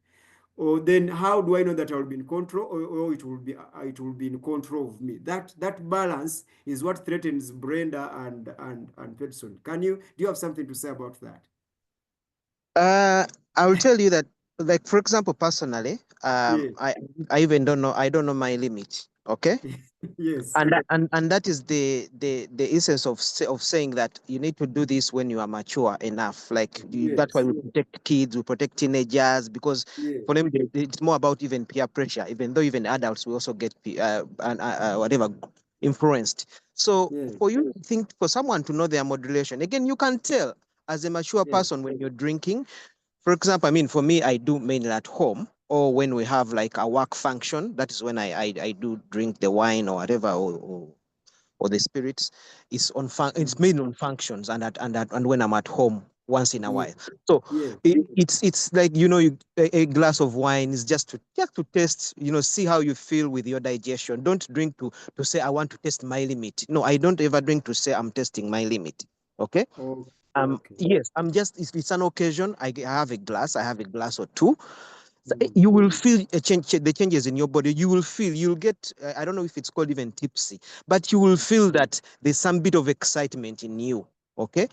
Or then how do I know that I'll be in control, or it will be in control of me? That balance is what threatens Brenda and Peterson. Do you have something to say about that? I will tell you that, like, for example, personally, Yes. I even don't know my limit. Okay. Yes. And that is the essence of saying that you need to do this when you are mature enough. Like that's why we protect kids, we protect teenagers, because for them it's more about even peer pressure. Even though even adults we also get whatever influenced. So for you to think, for someone to know their modulation, again, you can tell as a mature person when you're drinking. For example, I mean, for me, I do mainly at home, or when we have like a work function. That is when I do drink the wine or whatever, or the spirits. It's mainly on functions, and when I'm at home once in a while. So it's like, a glass of wine is just to taste, see how you feel with your digestion. Don't drink to say I want to test my limit. No, I don't ever drink to say I'm testing my limit. Okay. Yes, I'm just, if it's an occasion, I have a glass or two. So you will feel the changes in your body. You'll get, I don't know if it's called even tipsy, but you will feel that there's some bit of excitement in you. Okay.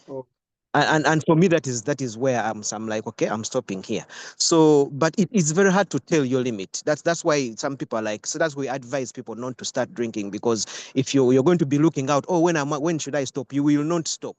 And for me, that is where I'm like, okay, I'm stopping here. So, but it's very hard to tell your limit. That's why some people are like, so that's why we advise people not to start drinking, because if you're going to be looking out, oh, when should I stop? You will not stop.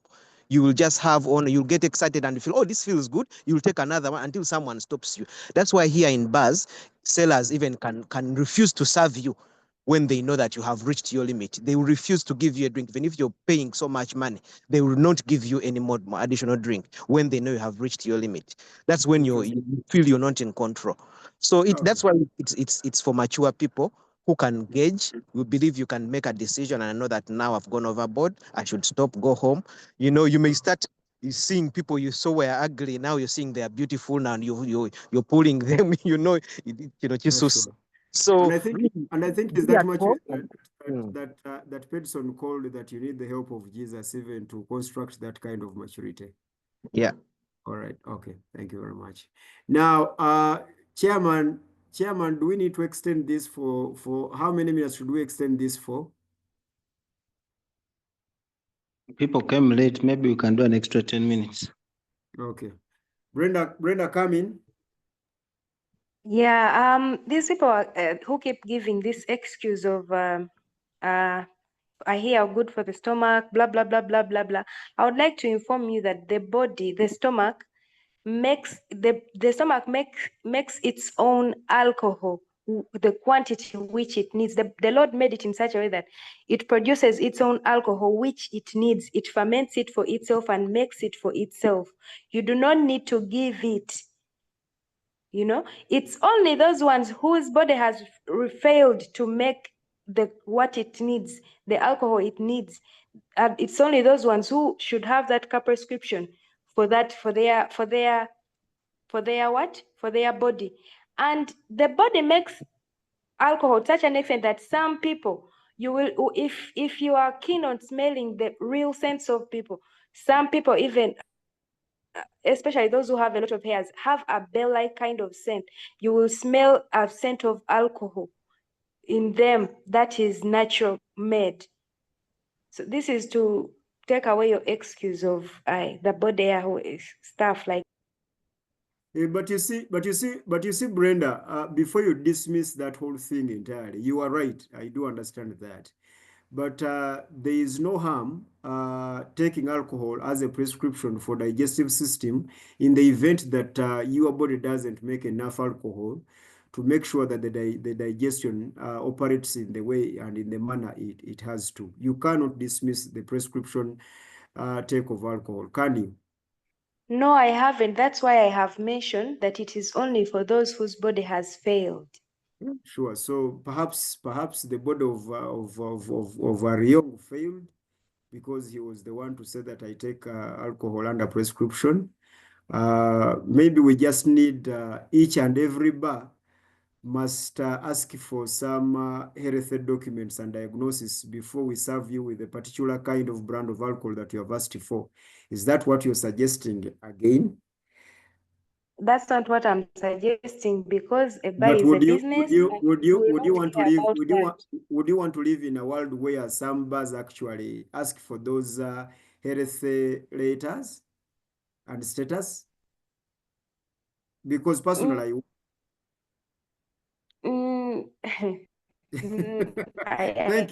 You will just you'll get excited and you feel, oh, this feels good. You'll take another one until someone stops you. That's why here in bars, sellers even can refuse to serve you when they know that you have reached your limit. They will refuse to give you a drink. Even if you're paying so much money, they will not give you any more additional drink when they know you have reached your limit. That's when you feel you're not in control. So that's why it's for mature people who can gauge. You believe you can make a decision, and I know that now I've gone overboard. I should stop, go home. You may start seeing people you saw were ugly. Now you're seeing they are beautiful now, and you're pulling them. Jesus. So, and I think is that much that Peterson called that you need the help of Jesus even to construct that kind of maturity. Yeah. All right. Okay. Thank you very much. Now, Chairman, do we need to extend this for how many minutes should we extend this for? People came late. Maybe we can do an extra 10 minutes. Okay. Brenda, come in. Yeah. These people who keep giving this excuse of I hear are good for the stomach, blah, blah, blah, blah, blah, blah. I would like to inform you that the body, the stomach, makes its own alcohol, the quantity which it needs. The Lord made it in such a way that it produces its own alcohol which it needs. It ferments it for itself and makes it for itself. You do not need to give it. You know, it's only those ones whose body has failed to make what it needs, the alcohol it needs. And it's only those ones who should have that prescription for that, for their what? For their body. And the body makes alcohol to such an extent that some people, you will, if you are keen on smelling the real sense of people, some people even, especially those who have a lot of hairs, have a bell-like kind of scent. You will smell a scent of alcohol in them that is natural made. So this is to take away your excuse of the body stuff like. But you see, Brenda, before you dismiss that whole thing entirely, you are right. I do understand that. But there is no harm taking alcohol as a prescription for digestive system in the event that your body doesn't make enough alcohol to make sure that the digestion operates in the way and in the manner it has to. You cannot dismiss the prescription take of alcohol, can you? No, I haven't. That's why I have mentioned that it is only for those whose body has failed. Sure. So perhaps the body of Ariong failed because he was the one to say that I take alcohol under prescription. Maybe we just need each and every bar must ask for some health documents and diagnosis before we serve you with a particular kind of brand of alcohol that you have asked for. Is that what you're suggesting again? That's not what I'm suggesting, because a bar But is a business. would you want to live would you want to live in a world where some bars actually ask for those health letters and status? Because personally, thank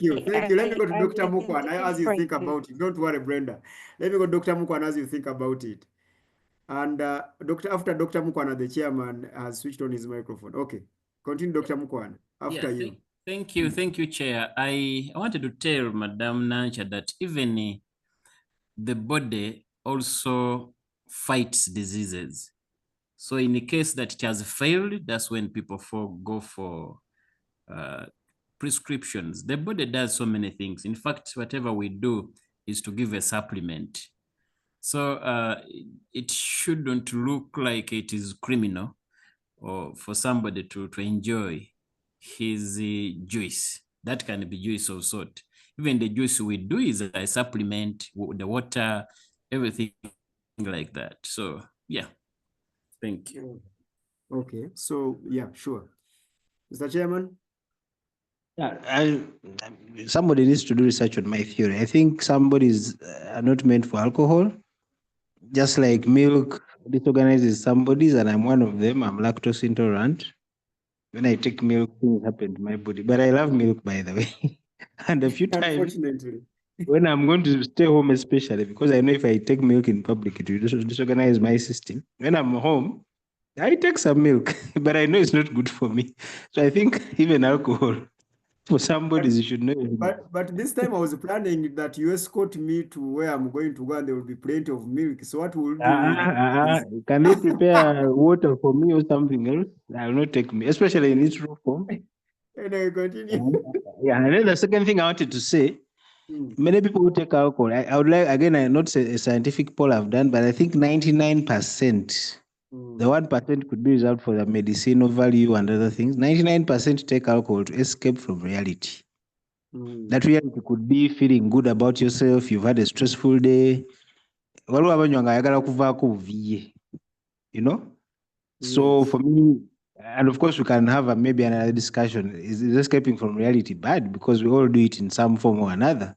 you. Let me go to Dr. Mukwan as you think about it. Don't worry, Brenda. Let me go to Dr. Mukwan as you think about it. And after Dr. Mukwana, the chairman has switched on his microphone. Okay, continue, Dr. Mukwana. After you. Thank you, Chair. I wanted to tell Madam Nancha that even the body also fights diseases. So in the case that it has failed, that's when people go for prescriptions. The body does so many things. In fact, whatever we do is to give a supplement. So it shouldn't look like it is criminal or for somebody to enjoy his juice. That can be juice of salt. Even the juice we do is a supplement, the water, everything like that. So yeah, thank you. Okay, so yeah, sure. Mr. Chairman? Yeah, somebody needs to do research on my theory. I think somebodies are not meant for alcohol. Just like milk disorganizes somebody's, and I'm one of them. I'm lactose intolerant. When I take milk, things happen to my body. But I love milk, by the way. And a few times, unfortunately, when I'm going to stay home, especially because I know if I take milk in public, it will disorganize my system. When I'm home, I take some milk, but I know it's not good for me. So I think even alcohol, for somebody, you should know. But this time I was planning that you escort me to where I'm going to go and there will be plenty of milk. So what will do? Can they prepare water for me or something else? I will not take me, especially in its raw form. And I continue. Yeah, and then the second thing I wanted to say, many people who take alcohol, I would like, again, I not a scientific poll I've done, but I think 99%, the 1% could be reserved for the medicinal value and other things. 99% take alcohol to escape from reality. That reality could be feeling good about yourself, you've had a stressful day. You know? So for me, and of course we can have maybe another discussion. Is escaping from reality bad? Because we all do it in some form or another.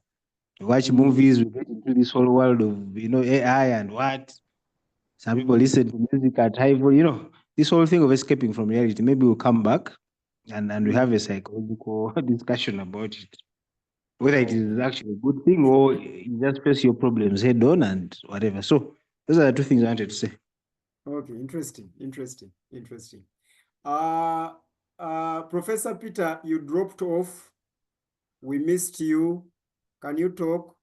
We watch movies, we get into this whole world of AI and what. Some people listen to music at high volume. This whole thing of escaping from reality. Maybe we'll come back and we have a psychological discussion about it. whether it is actually a good thing or you just face your problems head on and whatever. So those are the two things I wanted to say. Okay, interesting. Professor Peter, you dropped off. We missed you. Can you talk?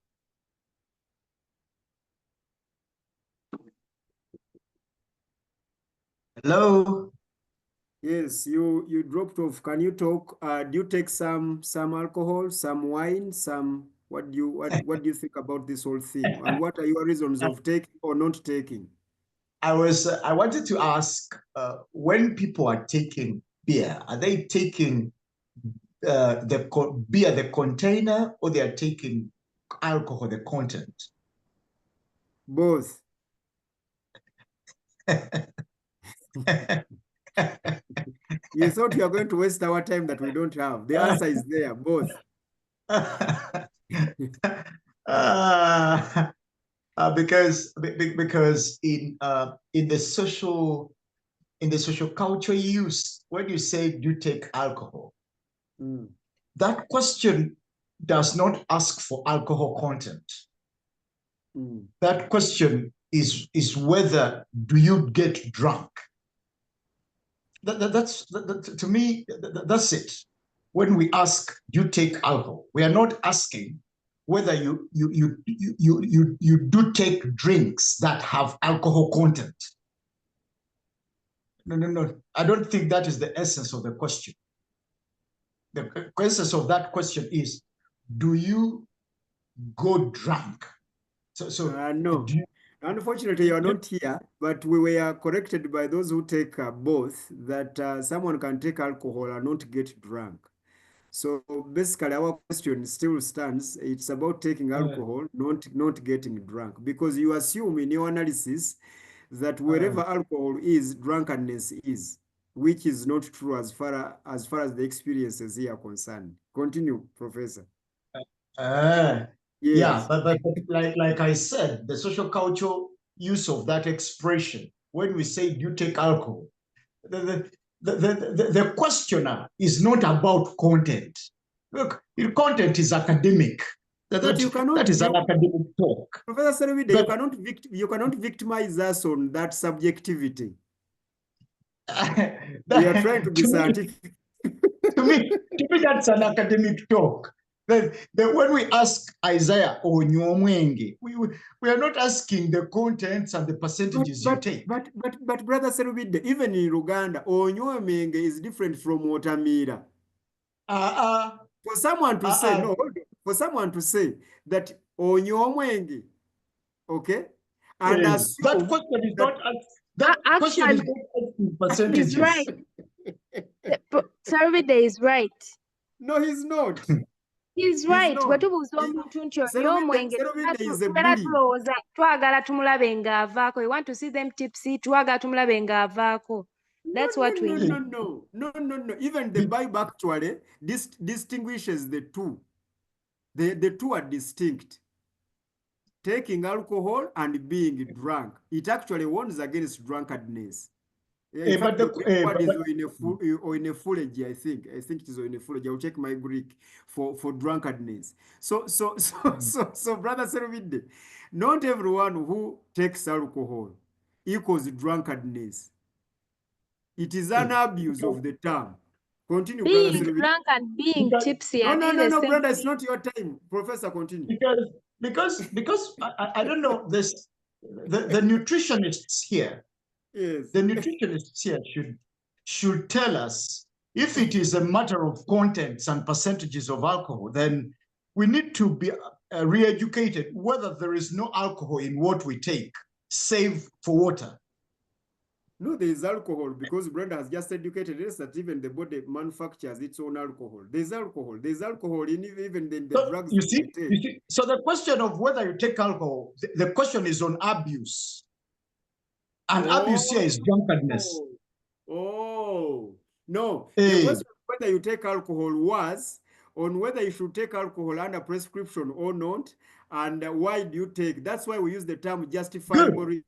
Hello. Yes, you dropped off. Can you talk? Do you take some alcohol, some wine, some what do you think about this whole thing? And what are your reasons of taking or not taking? I wanted to ask, when people are taking beer, are they taking beer, the container, or they are taking alcohol, the content? Both. You thought you are going to waste our time that we don't have. The answer is there, both. Because in the social culture use, when you say you take alcohol, that question does not ask for alcohol content. That question is whether do you get drunk. To me, that's it. When we ask, do you take alcohol? We are not asking whether you do take drinks that have alcohol content. No. I don't think that is the essence of the question. The essence of that question is, do you go drunk? No. Unfortunately, you're not here, but we were corrected by those who take both, that someone can take alcohol and not get drunk. So basically, our question still stands. It's about taking alcohol, not getting drunk, because you assume in your analysis that wherever alcohol is, drunkenness is, which is not true as far as the experiences here are concerned. Continue, Professor. Yes. Yeah, but like I said, the social cultural use of that expression, when we say you take alcohol, the questioner is not about content. Look, content is academic. That is an academic talk. Professor Serwide, you cannot victimize us on that subjectivity. We are trying to be scientific. To me, that's an academic talk. When we ask Isaiah or Nyomwenge, we are not asking the contents and the percentages you take. But Brother Serwide, even in Uganda, Nyomwenge is different from Watermira. For someone to say, for someone to say that Nyomwenge, okay, and assume that question is not question is not asking percentages. He's right. Serwide is right. No, he's not. He's right. Twagala tumulabe ng'avaako. We want to see them tipsy. Twagala tumulabe ng'avaako. That's what we need. No. Even the Bible actually distinguishes the two. The two are distinct. Taking alcohol and being drunk. It actually warns against drunkenness. In fact, the word is oinephulegy, I think. I think it is oinephulegy. I'll check my Greek for drunkenness. So Brother Serwide, not everyone who takes alcohol equals drunkenness. It is an abuse of the term. Continue, being Brother Serwide. Drunk and being tipsy. No, brother, it's not your time. Professor, continue. Because I don't know this. The nutritionists here. Yes. The nutritionists here should tell us if it is a matter of contents and percentages of alcohol, then we need to be re-educated whether there is no alcohol in what we take, save for water. No, there is alcohol because Brenda has just educated us that even the body manufactures its own alcohol. There's alcohol. There's alcohol in even the drugs. You see? So the question of whether you take alcohol, the question is on abuse. And abuse here is drunkenness. No. The question of whether you take alcohol was on whether you should take alcohol under prescription or not, and why do you take? That's why we use the term justifiable.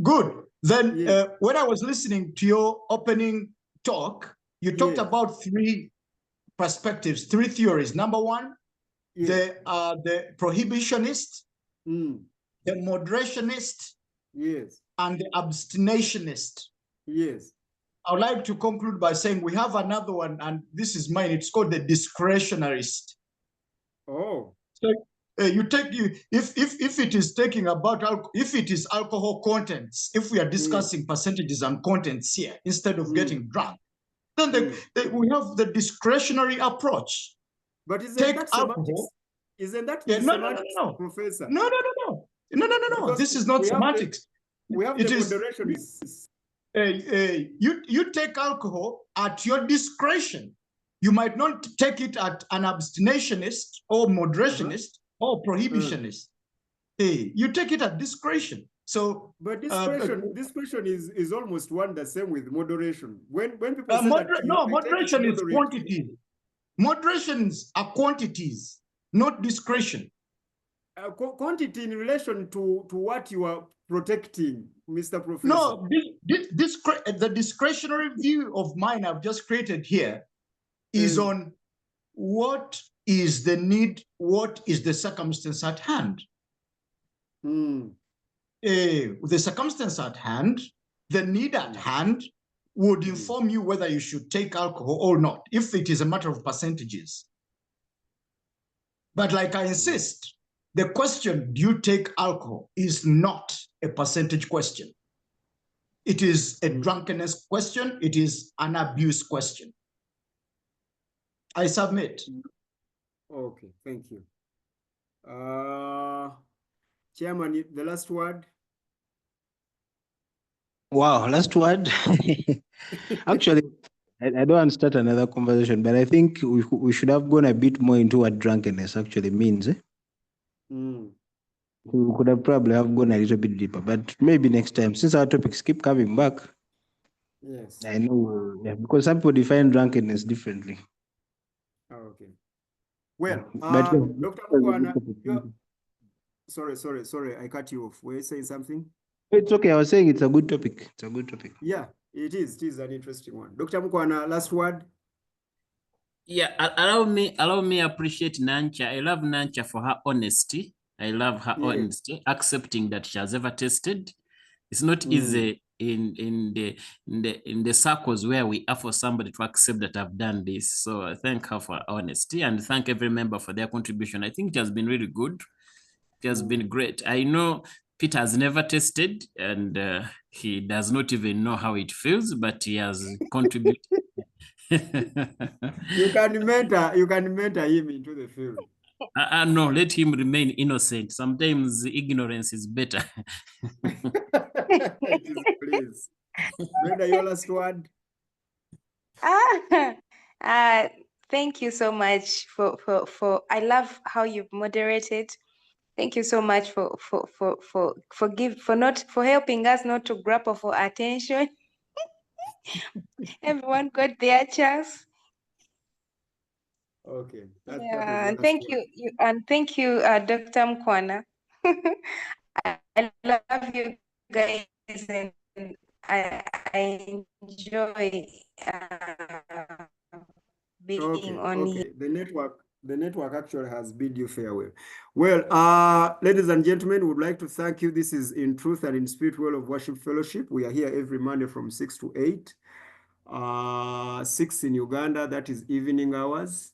Good. Then when I was listening to your opening talk, you talked about three perspectives, three theories. Number one, There are the prohibitionist, the moderationist, and the abstainationist. I would like to conclude by saying we have another one, and this is mine. It's called the discretionarist. So if it is taking about if it is alcohol contents, if we are discussing percentages and contents here instead of getting drunk, then we have the discretionary approach. But isn't Take that alcohol. semantics? Isn't that No, Professor? No. Because This is not semantics. We have the moderationists. You take alcohol at your discretion. You might not take it at an abstainationist or moderationist or prohibitionist. You take it at discretion. So, but discretion is almost one the same with moderation. When people say moderation is quantity. Moderations are quantities, not discretion. Quantity in relation to what you are protecting, Mr. Professor. No, the discretionary view of mine I've just created here is on what is the need, what is the circumstance at hand. The circumstance at hand, the need at hand would inform you whether you should take alcohol or not, if it is a matter of percentages. But like I insist, the question, do you take alcohol, is not a percentage question. It is a drunkenness question. It is an abuse question. I submit. Okay, thank you. Chairman, the last word. Wow, last word. Actually, I don't want to start another conversation, but I think we should have gone a bit more into what drunkenness actually means. We could have probably have gone a little bit deeper, but maybe next time, since our topics keep coming back. Yes. I know, because some people define drunkenness differently. Okay. Well, but Dr. Mukwana, sorry, I cut you off. Were you saying something? It's okay. I was saying it's a good topic. It's a good topic. Yeah, it is. It is an interesting one. Dr. Mukwana, last word. Yeah, allow me appreciate Nancha. I love Nancha for her honesty. I love her honesty, accepting that she has ever tested. It's not easy in the circles where we are for somebody to accept that I've done this. So I thank her for her honesty and thank every member for their contribution. I think it has been really good. It has been great. I know Peter has never tested and he does not even know how it feels, but he has contributed. You can mentor him into the field. No, let him remain innocent. Sometimes ignorance is better. Please. Brenda, your last word. Thank you so much for I love how you've moderated. Thank you so much for helping us not to grapple for attention. Everyone got their chance. Okay. Thank you, Dr. Mukwana. I love you guys and I enjoy being on here. The network actually has bid you farewell. Well, ladies and gentlemen, we would like to thank you. This is In Truth and in Spirit World of Worship Fellowship. We are here every Monday from 6 to 8. 6 in Uganda, that is evening hours.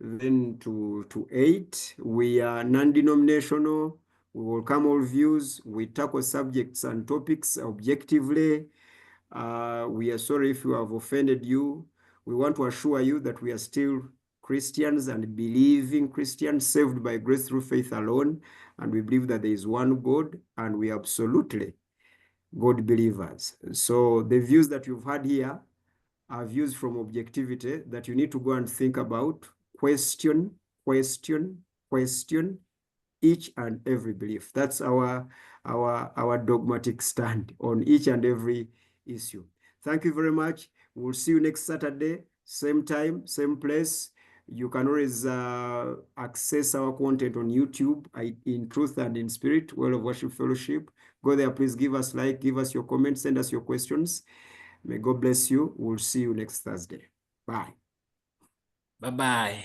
Then to 8. We are non-denominational. We welcome all views. We tackle subjects and topics objectively. We are sorry if we have offended you. We want to assure you that we are still Christians and believing Christians saved by grace through faith alone. And we believe that there is one God and we are absolutely God believers. So the views that you've had here are views from objectivity that you need to go and think about, question each and every belief. That's our dogmatic stand on each and every issue. Thank you very much. We'll see you next Saturday, same time, same place. You can always access our content on YouTube, In Truth and in Spirit, World of Worship Fellowship. Go there, please give us like, give us your comments, send us your questions. May God bless you. We'll see you next Thursday. Bye. Bye-bye.